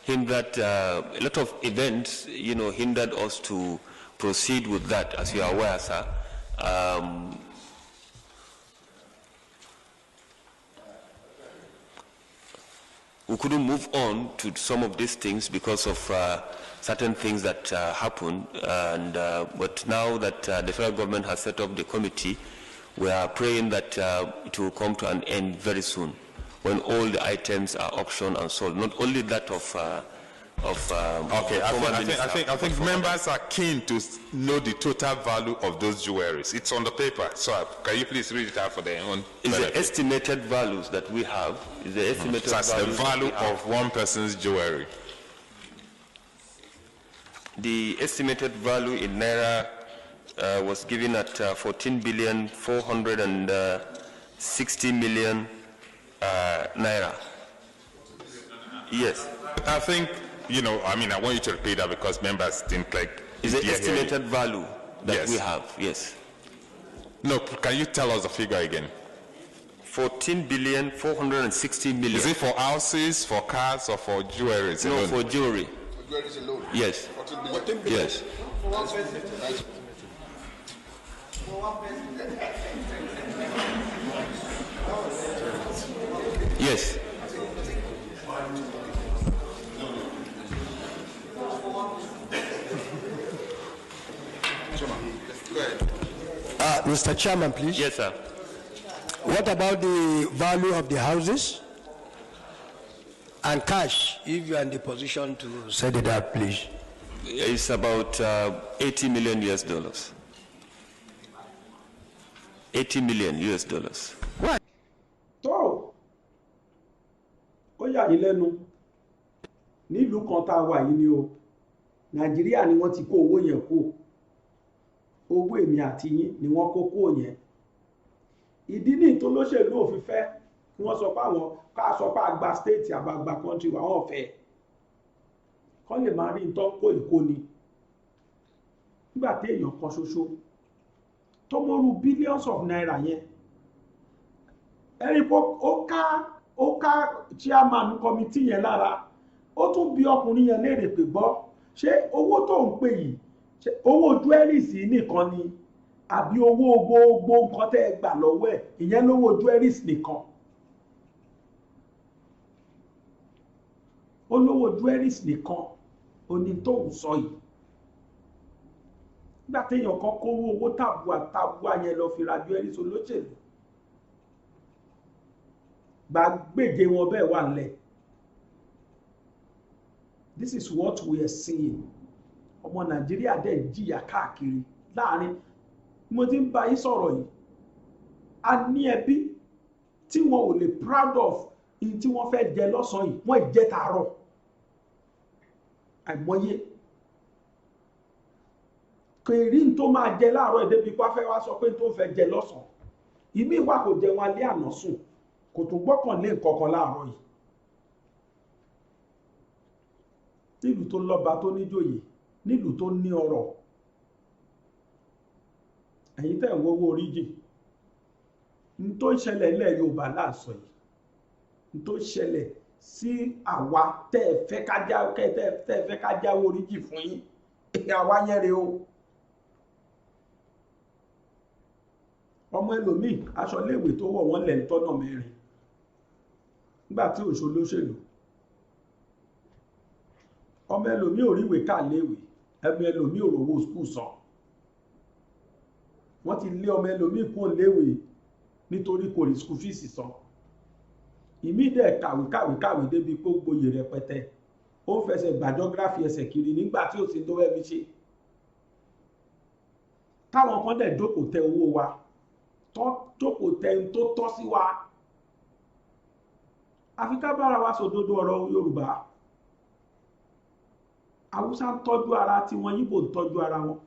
Speaker 10: hindered, a lot of events, hindered us to proceed with that, as you are aware, sir. We couldn't move on to some of these things because of certain things that happened, but now that the federal government has set up the committee, we are praying that it will come to an end very soon, when all the items are auctioned and sold. Not only that
Speaker 9: okay, I think members are keen to know the total value of those jewelries. It's on the paper, so can you please read it out for their own benefit?
Speaker 10: It's the estimated values that we have. Is the estimated
Speaker 9: That's the value of one person's jewelry.
Speaker 10: The estimated value in Naira was given at 14,460,000,000 Naira. Yes.
Speaker 9: I think, I want you to repeat that because members think like...
Speaker 10: Is the estimated value that we have, yes.
Speaker 9: No, can you tell us the figure again?
Speaker 10: 14,460,000,000.
Speaker 9: Is it for houses, for cars, or for jewelry?
Speaker 10: No, for jewelry.
Speaker 6: For jewelry alone.
Speaker 10: Yes. Yes. Yes.
Speaker 11: Mr. Chairman, please.
Speaker 10: Yes, sir.
Speaker 11: What about the value of the houses and cash, if you are in the position to set it out, please?
Speaker 10: It's about $80 million US. $80 million US.
Speaker 3: tó ó yà yín lẹ́nu nílùú kan tá a wà yìí ni o Nàìjíríà ni wọ́n ti kó owó yẹn kó owó èmi àti yín ni wọ́n kó kó yẹn ìdí ní tó lóṣèlú òfin fẹ́ kí wọ́n sọ pé àwọn ká sọ pé àgbà state àgbàgbà country wà wọ́n fẹ́ kọ́ lè máa rí nǹkan kó ìkóni nígbà tí èèyàn kan ṣoṣo tó mọ́rú billions of naira yẹn ẹ̀rí pé ó ká chairman committee yẹn lára ó tún bi ọkùnrin yẹn léèrè pé gbọ́ ṣé owó tó ń pè yìí ṣé owó jewelries nìkan ni àbí owó gbogbo nǹkan tẹ́ ẹ gbà lọ́wọ́ ẹ̀ ìyẹn lówó jewelries nìkan ó lówó jewelries nìkan oní tó ń sọ yìí nígbà téèyàn kan kó owó tàbúà yẹn lọ fi ra jewelries olóṣèlú gbàgbéje wọn bẹ́ẹ̀ wà nílẹ̀. This is what we are seeing. Ọmọ Nàìjíríà dẹ̀ jìyà káàkiri láàrin mo ti ń bá yín sọ̀rọ̀ yìí a ní ẹbí tí wọn ò lè proud of in tí wọ́n fẹ́ jẹ lọ́sàn-án yìí wọ́n jẹ tààrọ̀ àìmọye kèrí tó máa jẹ láàárọ̀ ìdẹ́bí pa fẹ́ wá sọ pé tó fẹ́ jẹ lọ́sàn-án ìmí ìwà kò jẹun alẹ́ àná sùn kò tún gbọ́kànlé nǹkan kan láàárọ̀ yìí nílùú tó lọ́ba tó níjòyè nílùú tó ní ọrọ̀ ẹ̀yin tẹ́ ń wọ́wọ́ oríjì ní tó ń ṣẹlẹ̀ ilẹ̀ Yorùbá láàsọ yìí ní tó ń ṣẹlẹ̀ sí àwa tẹ́ ẹ fẹ́ ká jáwọ́ oríjì fún yín àwa yẹn rèé o ọmọ ẹlòmíì aṣọ iléèwé tó wọ̀ wọ́n lẹ̀ ń tọ́nà mẹ́rin nígbà tí òṣò lóṣèlú ọmọ ẹlòmíì ò ríwèé ká léèwé ẹmọ ẹlòmíì ò rówó skul san wọ́n ti lé ọmọ ẹlòmíì kúrò léèwé nítorí kò rí skul fíìsì san ìmí dẹ̀ kàwé débi pé ó gboyè rẹpẹtẹ ó ń fẹsẹ̀ gbà jọ́gráfì ẹsẹ̀ kiri nígbà tí ò sí tó fẹ́ fi ṣe táwọn kan dẹ̀ jókòó tẹ owó wa jókòó tẹ ń tó tọ́ sí wa àfi ká bára wa sòdodo ọ̀rọ̀ Yorùbá Haúsá ń tọ́jú ara tiwọn Yíbò ń tọ́jú ara wọn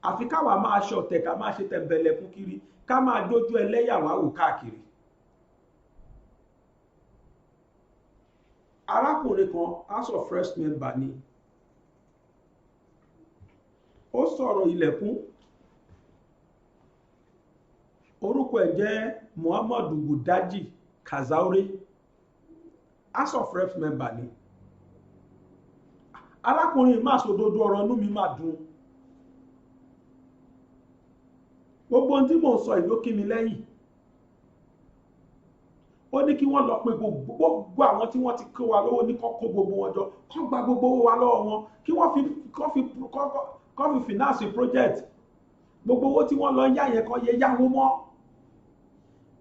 Speaker 3: àfi káwa máa ṣọ̀tẹ̀ ká máa ṣe tẹ̀m̀bẹ̀lẹ̀ fún kiri ká máa dójú ẹlẹ́yàwó wò káàkiri arákùnrin kan House of First member ni ó sọ̀rọ̀ ilẹ̀kùn orúkọ ẹ̀ jẹ́ Muhammadu Budaji Kazaure House of Reps member ni arákùnrin máa sòdodo ọ̀rọ̀ inú mi máa dùn gbogbo ohun tí mò ń sọ ìlú kí mi lẹ́yìn ó ní kí wọ́n lọ pé gbogbo àwọn tí wọ́n ti kó wa lọ́wọ́ ní kó gbogbo wọn jọ kó gba gbogbo owó wa lọ́wọ́ wọn kí wọ́n fi finance project gbogbo owó tí wọ́n lọ yá yẹn kan yẹ yáwó mọ́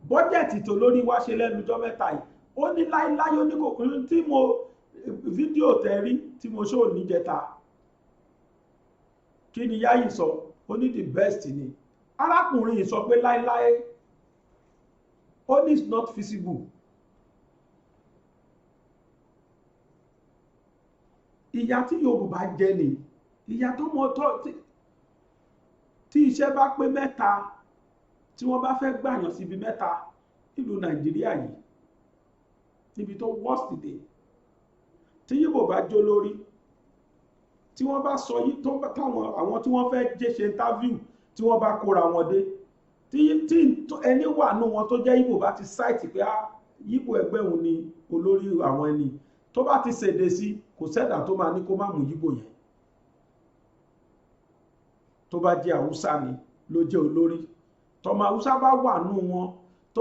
Speaker 3: bọ́jẹ̀tì tó lórí wá ṣe lẹ́nujọ́ mẹ́ta yìí ó ní láíláí ó ní kòkòrò tí mo fídíò tẹ̀rí tí mo ṣó níjẹta kí ni Yáyì sọ ó ní the best ni arákùnrin yìí sọ pé láíláí ó ní it's not feasible ìyà tí Yorùbá jẹ ni ìyà tó mọ tọ́ tí iṣẹ́ bá pé mẹ́ta tí wọ́n bá fẹ́ gbàyàn síbi mẹ́ta nílùú Nàìjíríà yìí níbi tó worst dé tí Yíbò bá jó lórí tí wọ́n bá sọ yí tó táwọn àwọn tí wọ́n fẹ́ jẹ́ ṣe interview tí wọ́n bá kóra wọn dé tí ẹni wà nù wọn tó jẹ́ Yíbò bá ti sáìtì pé Yíbò ẹgbẹ́ òun ni olórí àwọn ẹni tó bá ti ṣèdè sí kò sẹ́dà tó máa ní kó má mú Yíbò yẹn tó bá jẹ́ Haúsá ni ló jẹ́ olórí tọmọ Haúsá bá wà nù wọn tó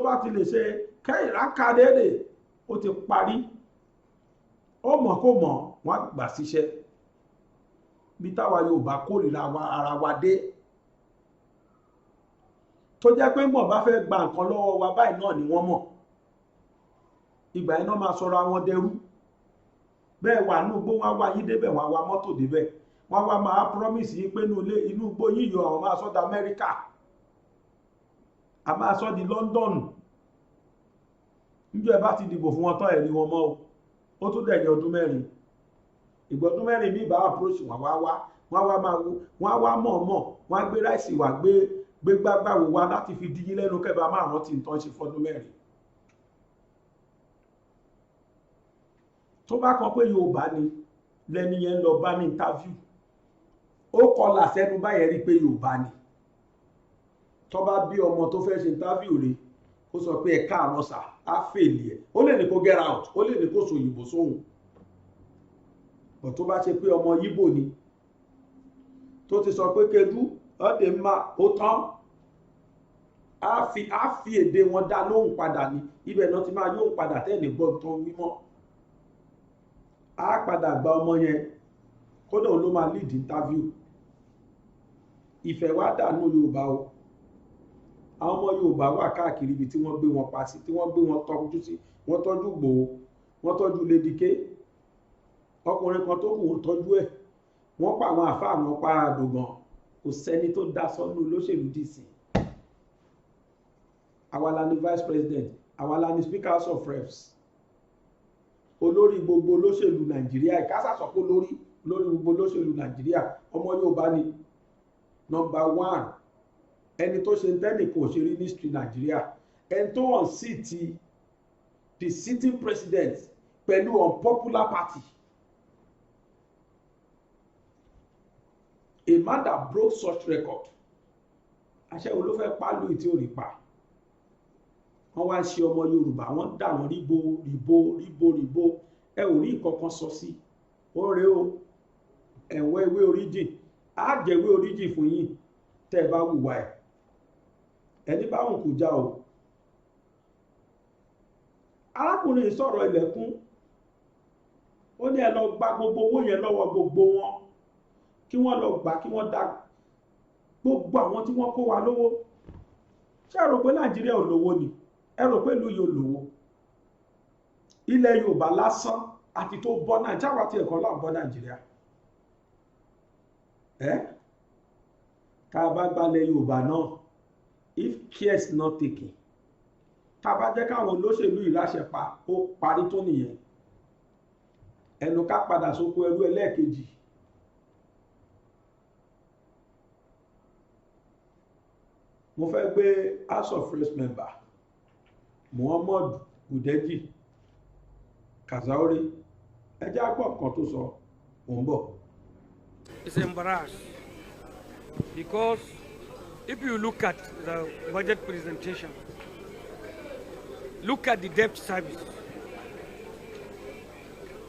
Speaker 3: bá ti lè ṣe kẹ́ìrákàdédè ó ti parí ó mọ̀ kó mọ̀ wọ́n gbà síṣẹ́ bí táwa Yorùbá kórìíra ara wa dé tó jẹ́ pé mọ̀ bá fẹ́ gba nǹkan lọ́wọ́ wa báyìí náà ni wọ́n mọ̀ ìgbà iná máa sọ̀rọ̀ àwọn dẹrú bẹ́ẹ̀ wà ní ugbó wọ́n wá yí débẹ̀ wọ́n wá mọ́tò débẹ̀ wọ́n wá máa promise yí pé inú ugbó yíyọ àwọn máa sọ́ di Amẹ́ríkà a máa sọ́ di London níjọ́ ẹ bá ti dìbò fún wọn tán ẹ̀rí wọn mọ́ o ó tún dẹ̀yìn ọdún mẹ́rin ìgbọ́dún mẹ́rin bí ìbá approach wọ́n wá mọ̀ọ́mọ̀ wọ́n á gbé ráìsì wá gbé gbágbáwo wá láti fi díyín lẹ́nu kẹba máa rántí nǹkan ṣe fọdún mẹ́rin tó bá kan pé Yorùbá ni lẹ́ni yẹn lọ bá ní interview ó kọlà sẹ́nu báyẹn rí pé Yorùbá ni tó bá bí ọmọ tó fẹ́ ṣe interview rẹ̀ ó sọ pé ẹ̀ka àrọ́sà á fèlì ẹ̀ ó lè ní kó get out ó lè ní kó so òyìnbó sóhun bọ̀ tó bá ṣe pé ọmọ Yíbò ni tó ti sọ pé kedu ọdẹ má ó tán á fi èdè wọn dá lóhùn padà ní ibẹ̀ náà ti máa yóò padà tẹ́lẹ̀ gbọ́ tán wímọ́ á padà gba ọmọ yẹn kódà ló máa lead interview ìfẹ́ wá dànù Yorùbá o àwọn ọmọ Yorùbá wà káàkiri ibi tí wọ́n gbé wọn pa sí tí wọ́n gbé wọn tọ́jú sí wọ́n tọ́jú Ìgbòho wọ́n tọ́jú Lédìké ọkùnrin kan tó kù wọ́n tọ́jú ẹ̀ wọ́n pa àwọn àfáà wọn pa àdògàn kò sẹ́ni tó dá sọ́nù olóṣèlú dìsí àwa la ní vice president àwa la ní speaker house of reps olórí gbogbo olóṣèlú Nàìjíríà ìkásàsọ́kó lórí gbogbo olóṣèlú Nàìjíríà ọmọ Yorùbá ni number 1 ẹni tó ṣe tẹ́nì kò ṣe rí ní history Nàìjíríà ẹni tó wọ́n sí ti the sitting president pẹ̀lú unpopular party a man that broke such record aṣẹ́wó ló fẹ́ pálù tí ò rí pa wọ́n wá ń ṣe ọmọ Yorùbá wọ́n dà wọ́n ríbo ẹ ò rí ìkọ̀kan sọ sí ó rẹ o ẹ̀wọ́ ewé origin á jẹ́ ewé origin fún yín tẹ́ ẹ bá wùwà ẹ̀ ẹni bá wọn kò já o arákùnrin sọ̀rọ̀ ilẹ̀kùn ó ní ẹ lọ gba gbogbo owó yẹn lọ́wọ́ gbogbo wọn kí wọ́n lọ gbà kí wọ́n dá gbogbo àwọn tí wọ́n kó wa lówó ṣé ẹ rò pé Nàìjíríà ò lówó ni ẹ rò pé ìlú yìí ò lówó ilẹ̀ Yorùbá lásán àti tó bọ́ Nàìjíríà wà tí ẹ̀kọ́ là ń bọ́ Nàìjíríà tá a bá gbalẹ̀ Yorùbá náà if care is not taken tá a bá jẹ́ káwọn olóṣèlú yìí láṣẹ pa ó parí tó nìyẹn ẹnu ká padà sóko ẹrú ẹlẹ́ẹ̀kejì mo fẹ́ gbé House of Reps member Muhammad Udeji Kazaure ẹjẹ́ àgbọ̀ kan tó sọ òun bọ̀.
Speaker 12: It's embarrassed because if you look at the budget presentation, look at the debt service.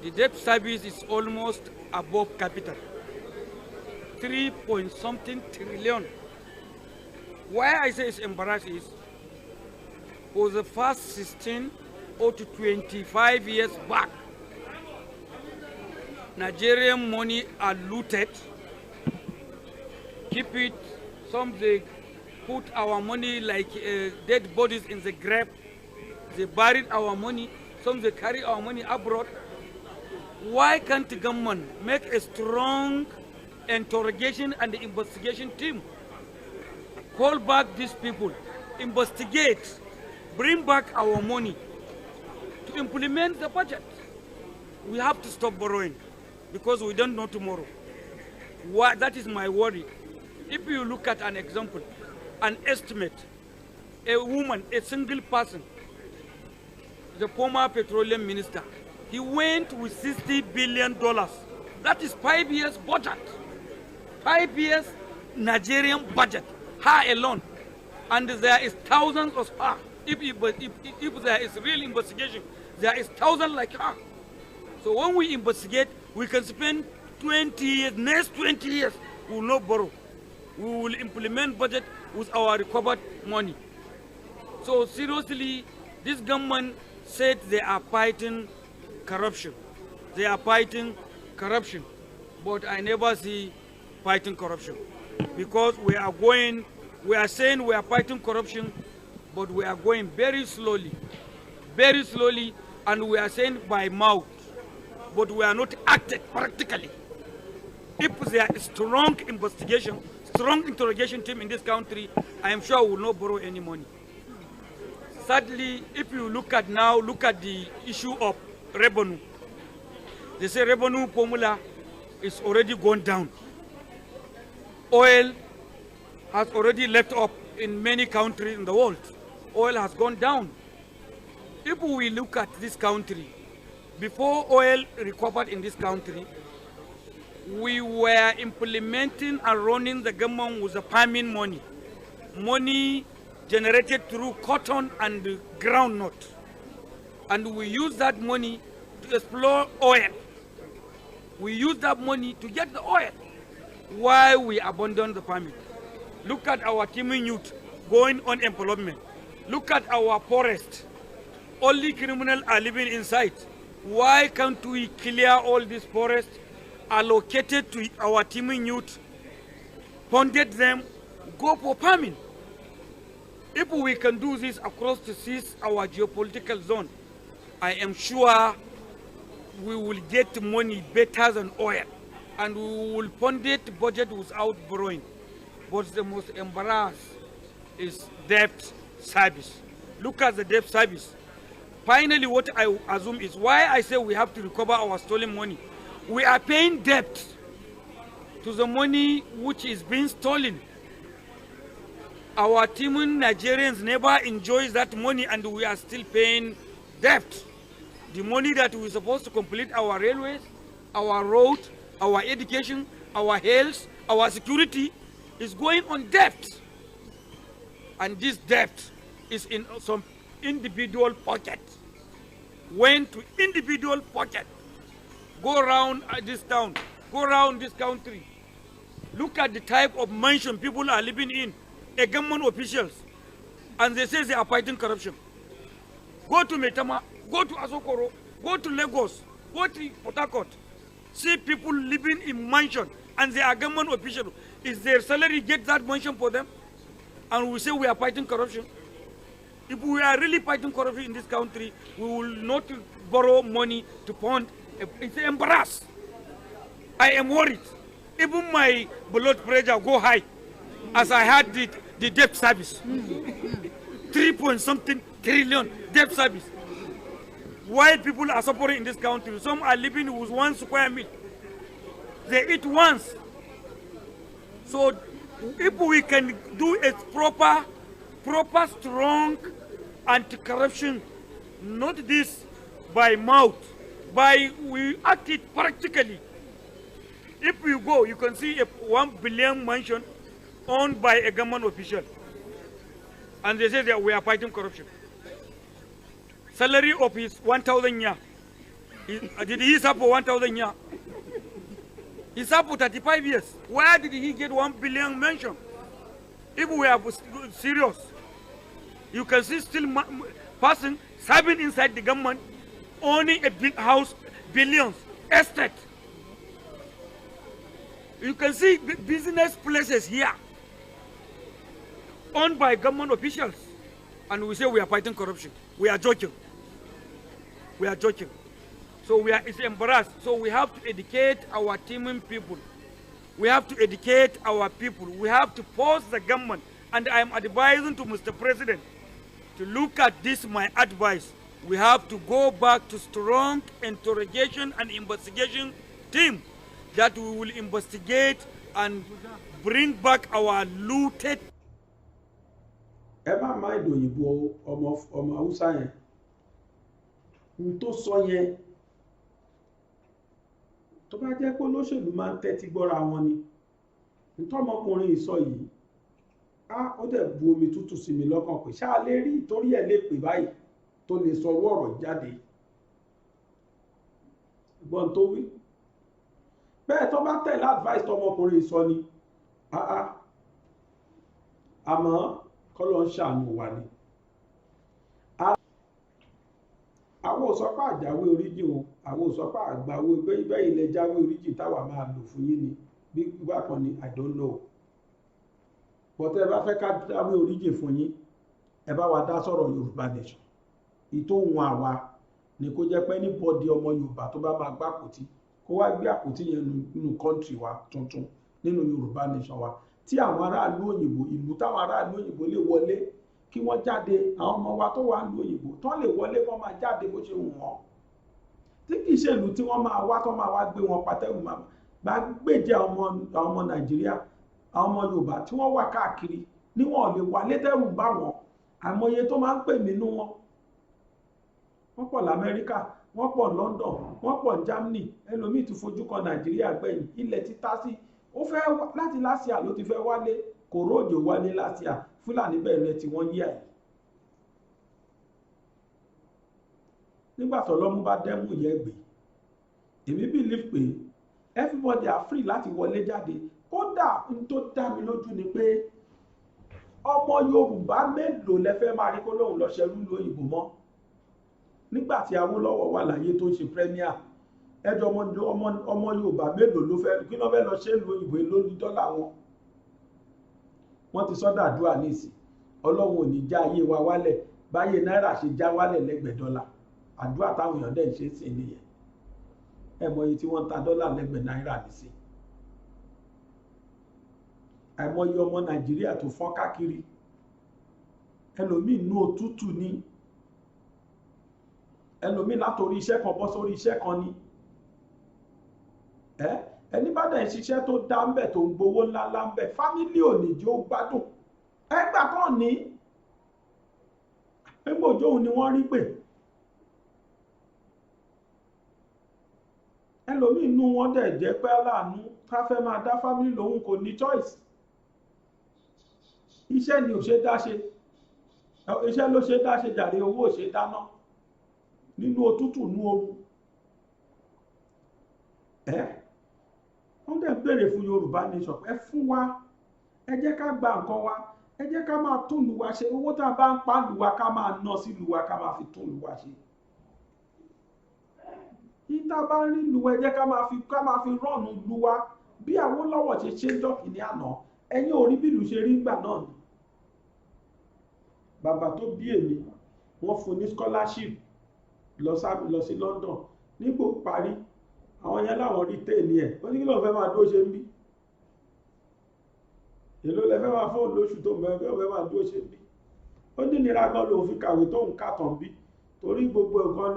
Speaker 12: The debt service is almost above capital, 3.something trillion. Why I say it's embarrassing is for the first 16 or to 25 years back, Nigerian money are looted, keep it, some they put our money like dead bodies in the grave, they buried our money, some they carry our money abroad. Why can't the government make a strong interrogation and investigation team? Call back these people, investigate, bring back our money to implement the budget. We have to stop borrowing because we don't know tomorrow. That is my worry. If you look at an example, an estimate, a woman, a single person, the former petroleum minister, he went with $60 billion. That is 5 years budget. 5 years Nigerian budget, her alone. And there is thousands of her. If there is real investigation, there is thousands like her. So when we investigate, we can spend 20 years, next 20 years, we will not borrow. We will implement budget with our recovered money. So seriously, this government said they are fighting corruption. They are fighting corruption, but I never see fighting corruption, because we are saying we are fighting corruption, but we are going very slowly, and we are saying by mouth, but we are not acting practically. If there is strong investigation, strong interrogation team in this country, I am sure we will not borrow any money. Sadly, if you look at the issue of revenue. They say revenue formula is already gone down. Oil has already left off in many countries in the world. Oil has gone down. If we look at this country, before oil recovered in this country, we were implementing and running the government with the farming money generated through cotton and groundnut. And we use that money to explore oil. We use that money to get the oil while we abandon the farming. Look at our teeming youth going on employment. Look at our forest. Only criminals are living inside. Why can't we clear all this forest, allocated to our teeming youth, funded them, go for farming? If we can do this across the seas, our geopolitical zone, I am sure we will get money better than oil, and we will fund it budget without borrowing. But the most embarrassing is debt service. Look at the debt service. Finally, what I assume is why I say we have to recover our stolen money. We are paying debt to the money which is being stolen. Our teeming Nigerians never enjoy that money, and we are still paying debt. The money that we're supposed to complete our railways, our road, our education, our health, our security is going on debt. And this debt is in some individual pocket. Went to individual pocket. Go around this town, go around this country. Look at the type of mansion people are living in, government officials, and they say they are fighting corruption. Go to Metama, go to Asokoro, go to Lagos, go to Port Harcourt. See people living in mansion, and they are government officials. Is their salary get that mansion for them? And we say we are fighting corruption. If we are really fighting corruption in this country, we will not borrow money to fund. It's an embarrass. I am worried. Even my blood pressure go high as I had the debt service. 3.something trillion debt service. While people are suffering in this country, some are living with 1 square meal. They eat once. So if we can do a proper, strong anti-corruption, not this by mouth, we act it practically. If you go, you can see a 1 billion mansion owned by a government official. And they say that we are fighting corruption. Salary of his 1,000 year. Did he serve for 1,000 year? He served for 35 years. Where did he get 1 billion mansion? If we are serious, you can see still person serving inside the government, owning a big house, billions, estate. You can see business places here owned by government officials, and we say we are fighting corruption. We are joking. We are joking. So it's embarrassed. So we have to educate our teeming people. We have to educate our people. We have to force the government. And I am advising to Mr. President to look at this, my advice. We have to go back to strong interrogation and investigation team that we will investigate and bring back our looted.
Speaker 3: Ẹ má má ìdòyìnbó ọmọ Haúsá yẹn. N tó sọ yẹn tó bá jẹ́ pé olóṣèlú máa ń tẹ́tí gbọ́ra wọn ni. N tọ́mọkùnrin ìsọ yìí, ó dẹ̀ bu omi tútù sí mi lọ́kàn pé ṣáà lè rí ìtorí ẹ̀ lè pè báyìí tó lè sọ ọ̀rọ̀ jáde. Gbọ́n tó wí. Bẹ́ẹ̀ tó bá tẹ̀lé advice tọmọkùnrin ìsọ ni, àmọ́ kọ́lọ́ ń ṣàánú wa ni. àwọn òsọpá àjáwé oríjì o, àwọn òsọpá àgbàwé bẹ́ẹ̀ ilẹ̀ jáwé oríjì táwa máa lò fún yín ni bí bákan ni I don't know. bọ́tẹ́ ẹ bá fẹ́ ká jáwé oríjì fún yín ẹ bá wa dá sọ̀rọ̀ Yorùbá nation. ìtòhun àwa ni kó jẹ́ pé anybody ọmọ Yorùbá tó bá máa gbá àpótí kó wá gbé àpótí yẹn nínú kọ́ńtì wa tuntun nínú Yorùbá nation wa tí àwọn aráàlú òyìnbó ìlú táwọn aráàlú òyìnbó lè wọlé kí wọ́n jáde àwọn ọmọ wa tó wà ní òyìnbó tó lè wọlé wọ́n máa jáde bó ṣe wù wọ́n tí kì í ṣe ìlú tí wọ́n máa wá tó máa wá gbé wọn pàtẹ́wù máa bá gbèjẹ́ àwọn ọmọ Nàìjíríà àwọn ọmọ Yorùbá tí wọ́n wà káàkiri ní wọn ò lè wà létẹ́rù bá wọn àmọye tó máa ń pè nínú wọn wọ́n pọ̀ l'Amẹ́ríkà wọ́n pọ̀ London wọ́n pọ̀ Germany ẹlòmíì tún fojú kan Nàìjíríà gbẹ̀yìn ilẹ̀ títà sí ó fẹ́ láti lásìá ló ti fẹ́ wálé kò róòjò wálé lásìá Fúlàní bẹ̀rẹ̀ tí wọ́n yí àyè nígbà tó lọ́mú bá dẹ́mú yẹ gbé èmi believe pé everybody are free láti wọlé jáde kódà n tó dá mi lójú ni pé ọmọ Yorùbá mélòó lẹ fẹ́ máa rí kó lóun lọ ṣerú lóyìnbó mọ́ nígbà tí Awólọ́wọ̀ wà láyé tó ń ṣe premier ẹjọ́ ọmọ Yorùbá mélòó ló fẹ́ kí ló fẹ́ lọ ṣe lóyìnbó lóní dọ́là wọ́n ti sọ́dọ̀ àdúrà níìsì Ọlọ́run ò ní já ayé wa wálẹ̀ báyé náírà ṣe já wálẹ̀ lẹ́gbẹ̀ẹ́ dọ́là àdúrà táwọn èèyàn dẹ̀ ń ṣe sí nìyẹn ẹ mọ iye tí wọ́n ń ta dọ́là lẹ́gbẹ̀ẹ́ náírà nísì àìmọye ọmọ Nàìjíríà tó fọ́n káàkiri ẹlòmíì inú òtútù ni ẹlòmíì látòrí iṣẹ́ kan bọ́ sórí iṣẹ́ kan ni ẹni bá dẹ̀ ṣiṣẹ́ tó dá ń bẹ̀ tó ń gbowó ńláńlá ń bẹ̀ fámílì ò ní jẹ́ ó gbádùn ẹgbà kan ní ẹgbòjó òun ni wọ́n rí pé ẹlòmíì inú wọn dẹ̀ jẹ́ pé aláàánú ká fẹ́ máa dá fámílì lòun kò ní choice iṣẹ́ ni ò ṣe dá ṣe iṣẹ́ ló ṣe dá ṣe jàre owó ò ṣe dáná nínú òtútù nú ooru wọ́n dẹ̀ béèrè fún Yorùbá nation ẹ fún wa ẹ jẹ́ ká gba nǹkan wa ẹ jẹ́ ká máa tún lù wá ṣe owó tá a bá ń pa lù wá ká máa ná sí lù wá ká máa fi tún lù wá ṣe ìta bá rí lù ẹ jẹ́ ká máa fi rọ́ọ̀nù lù wá bí Awólọ́wọ̀ ṣe ṣe jọ́kì ní àná ẹ̀yin ò rí bí ìlú ṣe rí gbà náà ni bàbá tó bí èmi wọ́n fún ní scholarship lọ sí London nígbò parí àwọn yẹn láwọn rí téèlì ẹ̀ ó ní kí ló fẹ́ máa dúró ṣe ń bí èló lẹ fẹ́ máa fóun lóṣù tó fẹ́ máa dúró ṣe ń bí ó ní nira gan lòun fi kàwé tóun kàtàn bí torí gbogbo nǹkan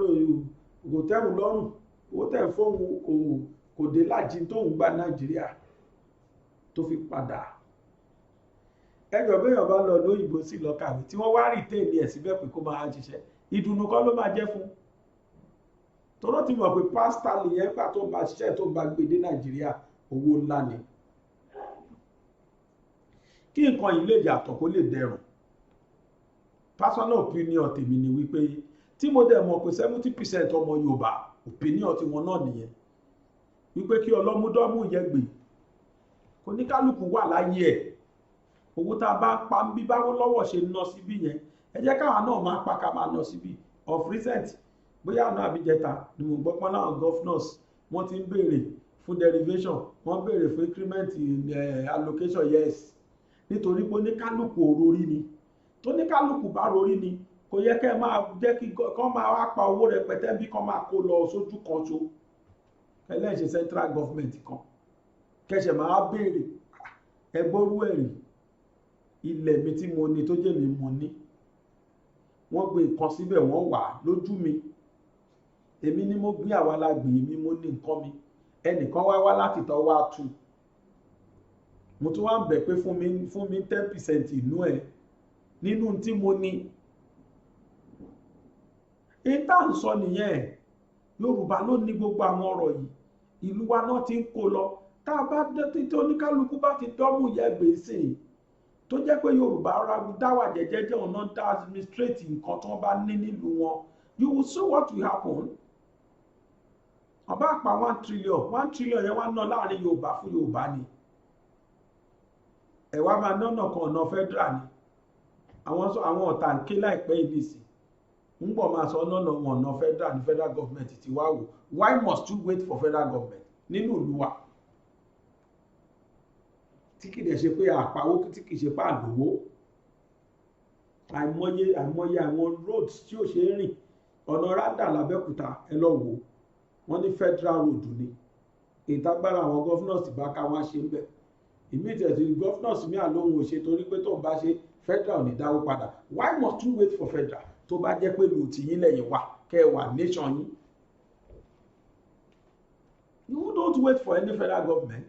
Speaker 3: kò tẹ́rù lọ́rùn owó tẹ̀ fóun kò dé lájí tóun gbà Nàìjíríà tó fi padà ẹjọ́ béèyàn bá lọ lóyìnbó sí lọ kàwé tí wọ́n wá rí téèlì ẹ̀ síbẹ̀ pé kó máa ṣiṣẹ́ ìdùnnú kan ló máa jẹ́ fún tọ́rọ ti mọ̀ pé pásítà nìyẹn gbà tó bá ṣiṣẹ́ tó bá gbé dé Nàìjíríà owó ńlá ni kí nǹkan yìí lè yàtọ̀ kó lè dẹrùn personal opinion tèmi ni wípé tí mo dẹ̀ mọ̀ pé 70% ọmọ Yorùbá opinion tí wọn náà nìyẹn wípé kí ọlọ́múdọ́mú yẹ gbé kò ní kálukú wà láyé ẹ̀ owó tá a bá ń pa ń bí báwo lọ́wọ́ ṣe ná síbí yẹn ẹ jẹ́ káwa náà máa pa ká máa ná síbí of recent bóyá àná àbíjẹta ni mo gbọ́ pọ́n láwọn governors wọ́n ti ń béèrè fún derivation wọ́n béèrè fún increment allocation yes nítorí pé oníkálukú òrórí ni tó níkálukú bá rórí ni kò yẹ kẹ́ máa jẹ́ kí kán máa wá pa owó rẹpẹtẹ bí kán máa kó lọ sójú kan so ẹlẹ́ṣẹ̀ central government kan kẹsẹ̀ máa béèrè ẹgbọ́rú ẹ̀rí ilẹ̀ mi tí mo ní tó jẹ́ mi mo ní wọ́n gbé nǹkan síbẹ̀ wọ́n wà lójú mi èmi ni mo gbé àwa lágbè mi mo ní nǹkan mi ẹnìkan wá láti tọ́ wá tú mo tún wá ń bẹ̀ pé fún mi 10% inú ẹ̀ nínú tí mo ní ìta ń sọ nìyẹn Yorùbá ló ní gbogbo àwọn ọ̀rọ̀ yìí ìlú wa náà ti ń kó lọ tá a bá dé tó oníkálukú bá ti dọ́mù yẹ gbèsè tó jẹ́ pé Yorùbá ara dáwà jẹ́jẹ́jẹ́ ọ̀nà dá administrate nǹkan tí wọ́n bá ní nílùú wọn you will see what will happen ọba àpá 1 trillion yẹn wá ná láàrin Yorùbá fún Yorùbá ni ẹ wá máa nọ́nà kan ọ̀nà federal ni àwọn ọ̀tá ń ké láìpẹ́ yìí nìsín ń bọ̀ máa sọ nọ́nà wọn ọ̀nà federal ní federal government ti wá wò why must you wait for federal government nínú ìlú wa tí kìí dẹ̀ ṣe pé àpawó tí kìí ṣe pé àlówó àìmọye àwọn roads tí ò ṣe é rìn ọ̀nà rádà lábẹ́kúta ẹ lọ wò wọ́n ní federal road ni ìtagbára àwọn governors bá ká wá ṣe ń bẹ̀ ìmí ìtẹ̀sí governors mi àlóhun ò ṣe torí pé tó ń bá ṣe federal ní dáwó padà why must you wait for federal tó bá jẹ́ pé lù tí yín lẹ́yìn wà kẹ́ ẹ wà nation yín you don't wait for any federal government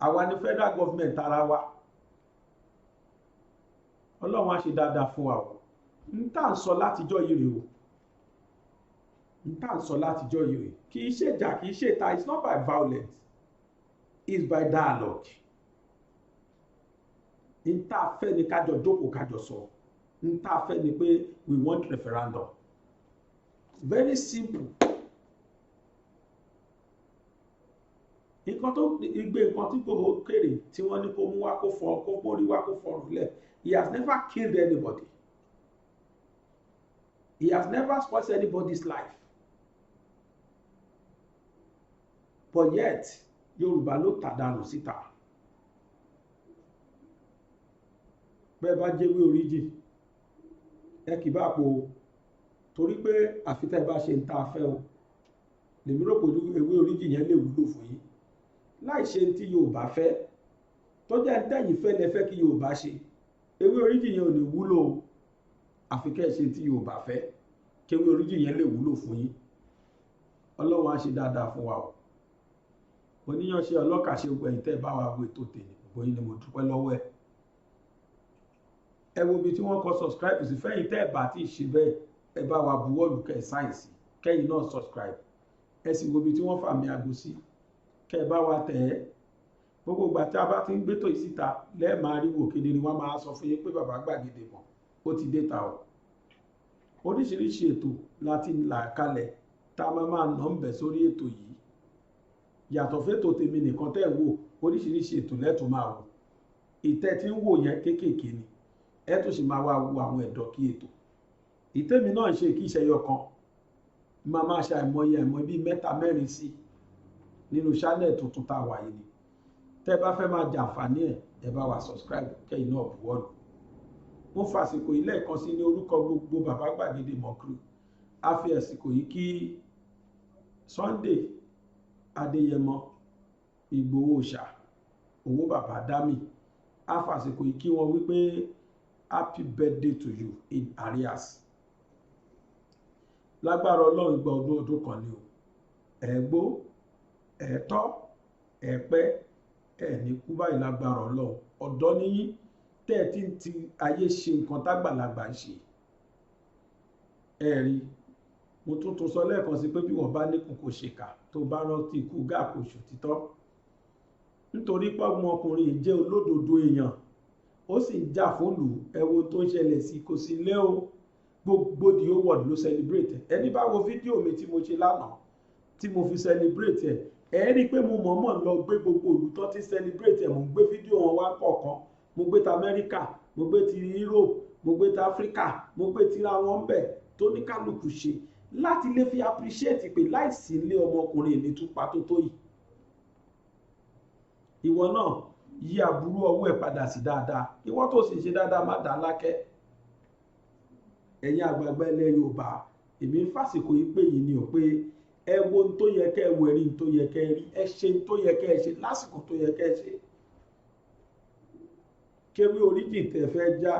Speaker 3: àwa ni federal government ara wa ọlọ́run á ṣe dáadáa fún wa o n tá à ń sọ látijọ́ yìí rèé o n tá à ń sọ látijọ́ yìí rèé kì í ṣèjà kì í ṣèta it's not by violence it's by dialogue n tá a fẹ́ ni kájọ jókòó kájọ sọ n tá a fẹ́ ni pé we want referendum very simple nǹkan tó igbe nǹkan tí kò kéré tí wọ́n ní kó mú wá kó mórí wá kó fọrùn lẹ̀ he has never killed anybody he has never spoiled anybody's life but yet Yorùbá ló tàdánù síta bẹ́ẹ̀ bá jẹ́wé oríjì ẹ kì bá po torí pé àfitẹ́ bá ṣe ń ta afẹ́ o lèmi rò pé ewé oríjì yẹn lè wúlò fún yín láì ṣe tí Yorùbá fẹ́ tó jẹ́ tẹ́yìn fẹ́ lẹ fẹ́ kí Yorùbá ṣe ewé oríjì yẹn ò ní wúlò àfi kẹ́ ṣe tí Yorùbá fẹ́ kí ewé oríjì yẹn lè wúlò fún yín Ọlọ́run á ṣe dáadáa fún wa o oníyanṣẹ́ ọlọ́kàṣe gbẹ̀yìn tẹ́ bá wa wo ètò tèmi gbogbo yín ni mo dúpẹ́ lọ́wọ́ ẹ̀ ẹ wo ibi tí wọ́n kọ subscribe sí fẹ́yìn tẹ́ ẹ̀ bá ti ṣe bẹ́ẹ̀ ẹ bá wa buwọ́lù kẹ́ ẹ̀ sáyẹ̀nsì kẹ́yìn náà subscribe ẹ sì wo ibi tí wọ́n fàmì aago sí kẹ́ ẹ bá wa tẹ̀ ẹ́ gbogbo ìgbà tí a bá ti ń gbé tó yìí síta lẹ́ẹ̀ máa rí wò kedere wọ́n máa sọ fún yín pé bàbá gbàgede mọ̀ ó ti dé ta o oríṣiríṣi ètò láti là kalẹ̀ tá a máa nà ń bẹ̀ sórí ètò yìí yàtọ̀ fétò tèmi nìkan tẹ́ ẹ̀ wò oríṣiríṣi ètò lẹ́tùn máa wò ìtẹ́ tí ń wò yẹn kéékèèké ni ẹ tó sì máa wá wo àwọn ẹ̀dọ̀ kí ètò ìtẹ́mi náà ṣe kí ìṣẹ́yọ kan máa ṣe àìmọye bíi mẹ́ta mẹ́rin sí nínú channel tuntun tá a wà yìí ni tẹ́ bá fẹ́ máa jàǹfààní ẹ bá wa subscribe kẹ́yìn náà buwọ́lù mo fàsìkò ilé ẹ̀kan sí ní orúkọ gbogbo bàbá gbàgede mọ̀kúrú a fi ẹ̀sìkò yìí kí Sunday Adéyẹmọ Ìgbòho ṣá owó bàbá dámì a fàsìkò yìí kí wọ́n wípé happy birthday to you in arrears lágbára Ọlọ́run gba ọdún kan ni o ẹ̀gbó ẹ̀tọ́ ẹ̀pẹ́ ẹ̀ ní kú báyìí lágbára Ọlọ́run ọ̀dọ́ níyí tẹ́ẹ̀tí ti ayé ṣe nǹkan tágbàlagbà ń ṣe ẹ̀rí mo tún sọ lẹ́ẹ̀kan sí pé bí wọ́n bá níkùn kò ṣèkà tó bá rántí ikú gáàkó ṣòtítọ́ nítorí pọ́gbọ́n ọkùnrin yìí jẹ́ olódodo èèyàn ó sì ń jà fóònù ẹwo tó ń ṣẹlẹ̀ sí kò sí lé o gbogbo the whole world ló celebrate ẹni bá wo fídíò mi tí mo ṣe lánàá tí mo fi celebrate ẹ rí i pé mo mọ̀ọ́mọ̀ lọ gbé gbogbo ìlú tó ti celebrate mo gbé fídíò wọn wá kọ̀ọ̀kan mo gbé ti Amẹ́ríkà mo gbé ti Europe mo gbé ti Africa mo gbé ti ra wọn bẹ̀ tó ní kálukú ṣe láti lè fi appreciate pé láìsí ilé ọmọkùnrin ní túpa tó tó yìí ìwọ náà yí aburú ọwọ́ ẹ̀ padà sí dáadáa ìwọ tó sì ṣe dáadáa má dá lákẹ́ ẹ̀yin àgbààgbà ilẹ̀ Yorùbá èmi ń fàsìkò yìí pé yìí ni ò pé ẹ wo ohun tó yẹ kẹ́ ẹ wo ẹ̀rí ohun tó yẹ kẹ́ ẹ rí ẹ ṣe ohun tó yẹ kẹ́ ẹ ṣe lásìkò tó yẹ kẹ́ ẹ ṣe kéwé oríjì tẹ́ fẹ́ já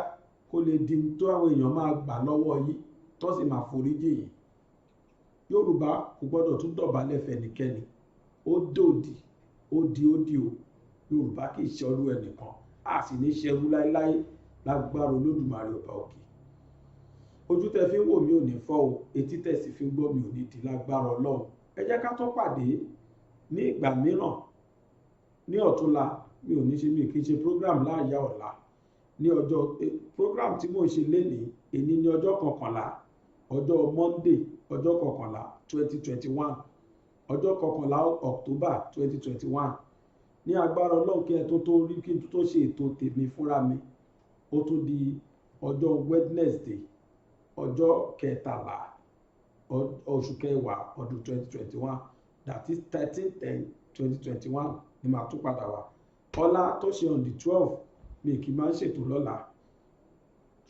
Speaker 3: kó lè di tó àwọn èèyàn máa gbà lọ́wọ́ yín tó sì máa foríjì yìí Yorùbá kò gbọ́dọ̀ tún dọ̀bálẹ̀ fẹ́nikẹ́ni ó dòdì ó di o Yorùbá kì í ṣọrú ẹnìkan a sì ní ṣerú láéláé lágbára Olódùmarè ọba òkè ojú tẹ́ fi ń wò mí ò ní fọ́ o etí tẹ́ sì fi ń gbọ́ mi ò ní di lágbára Ọlọ́run ẹ jẹ́ ká tó pàdé ní ìgbà mìíràn ní ọ̀túnla mi ò ní ṣe mi kì í ṣe program láàyà ọ̀la ní ọjọ́ program tí mò ń ṣe lénìí èní ní ọjọ́ 11 ọjọ́ Monday ọjọ́ 11 2021 ọjọ́ 11 October 2021 ní agbára Ọlọ́run kí ẹ tó rí kí n tó ṣe ètò tèmi fúnra mi ó tún di ọjọ́ Wednesday ọjọ́ 13 oṣù kẹwàá ọdún 2021 that is 13/10/2021 ni màá tún padà wá ọlá tó ṣe on the 12 mi kì í máa ń ṣètò lọ́la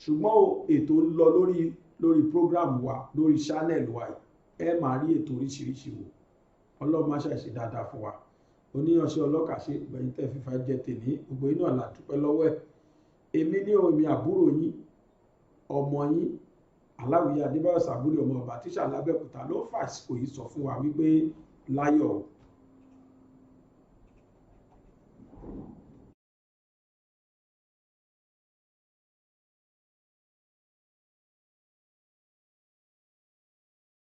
Speaker 3: ṣùgbọ́n ètò ń lọ lórí program wa lórí channel wa ẹ máa rí ètò oríṣiríṣi wò Ọlọ́run máa ṣàṣe dáadáa fún wa oníyanṣẹ́ ọlọ́kàṣe gbẹ̀yìn tẹ́ fífa jẹ tèmi gbogbo iná là dúpẹ́ lọ́wọ́ ẹ̀ èmi ní omi àbúrò yín ọmọ yín Aláwìyé Adébáyọ̀ Sàbúrì ọmọ ọba tíṣà lábẹ́òkúta ló fàṣìkò yìí sọ fún wa wípé láyọ̀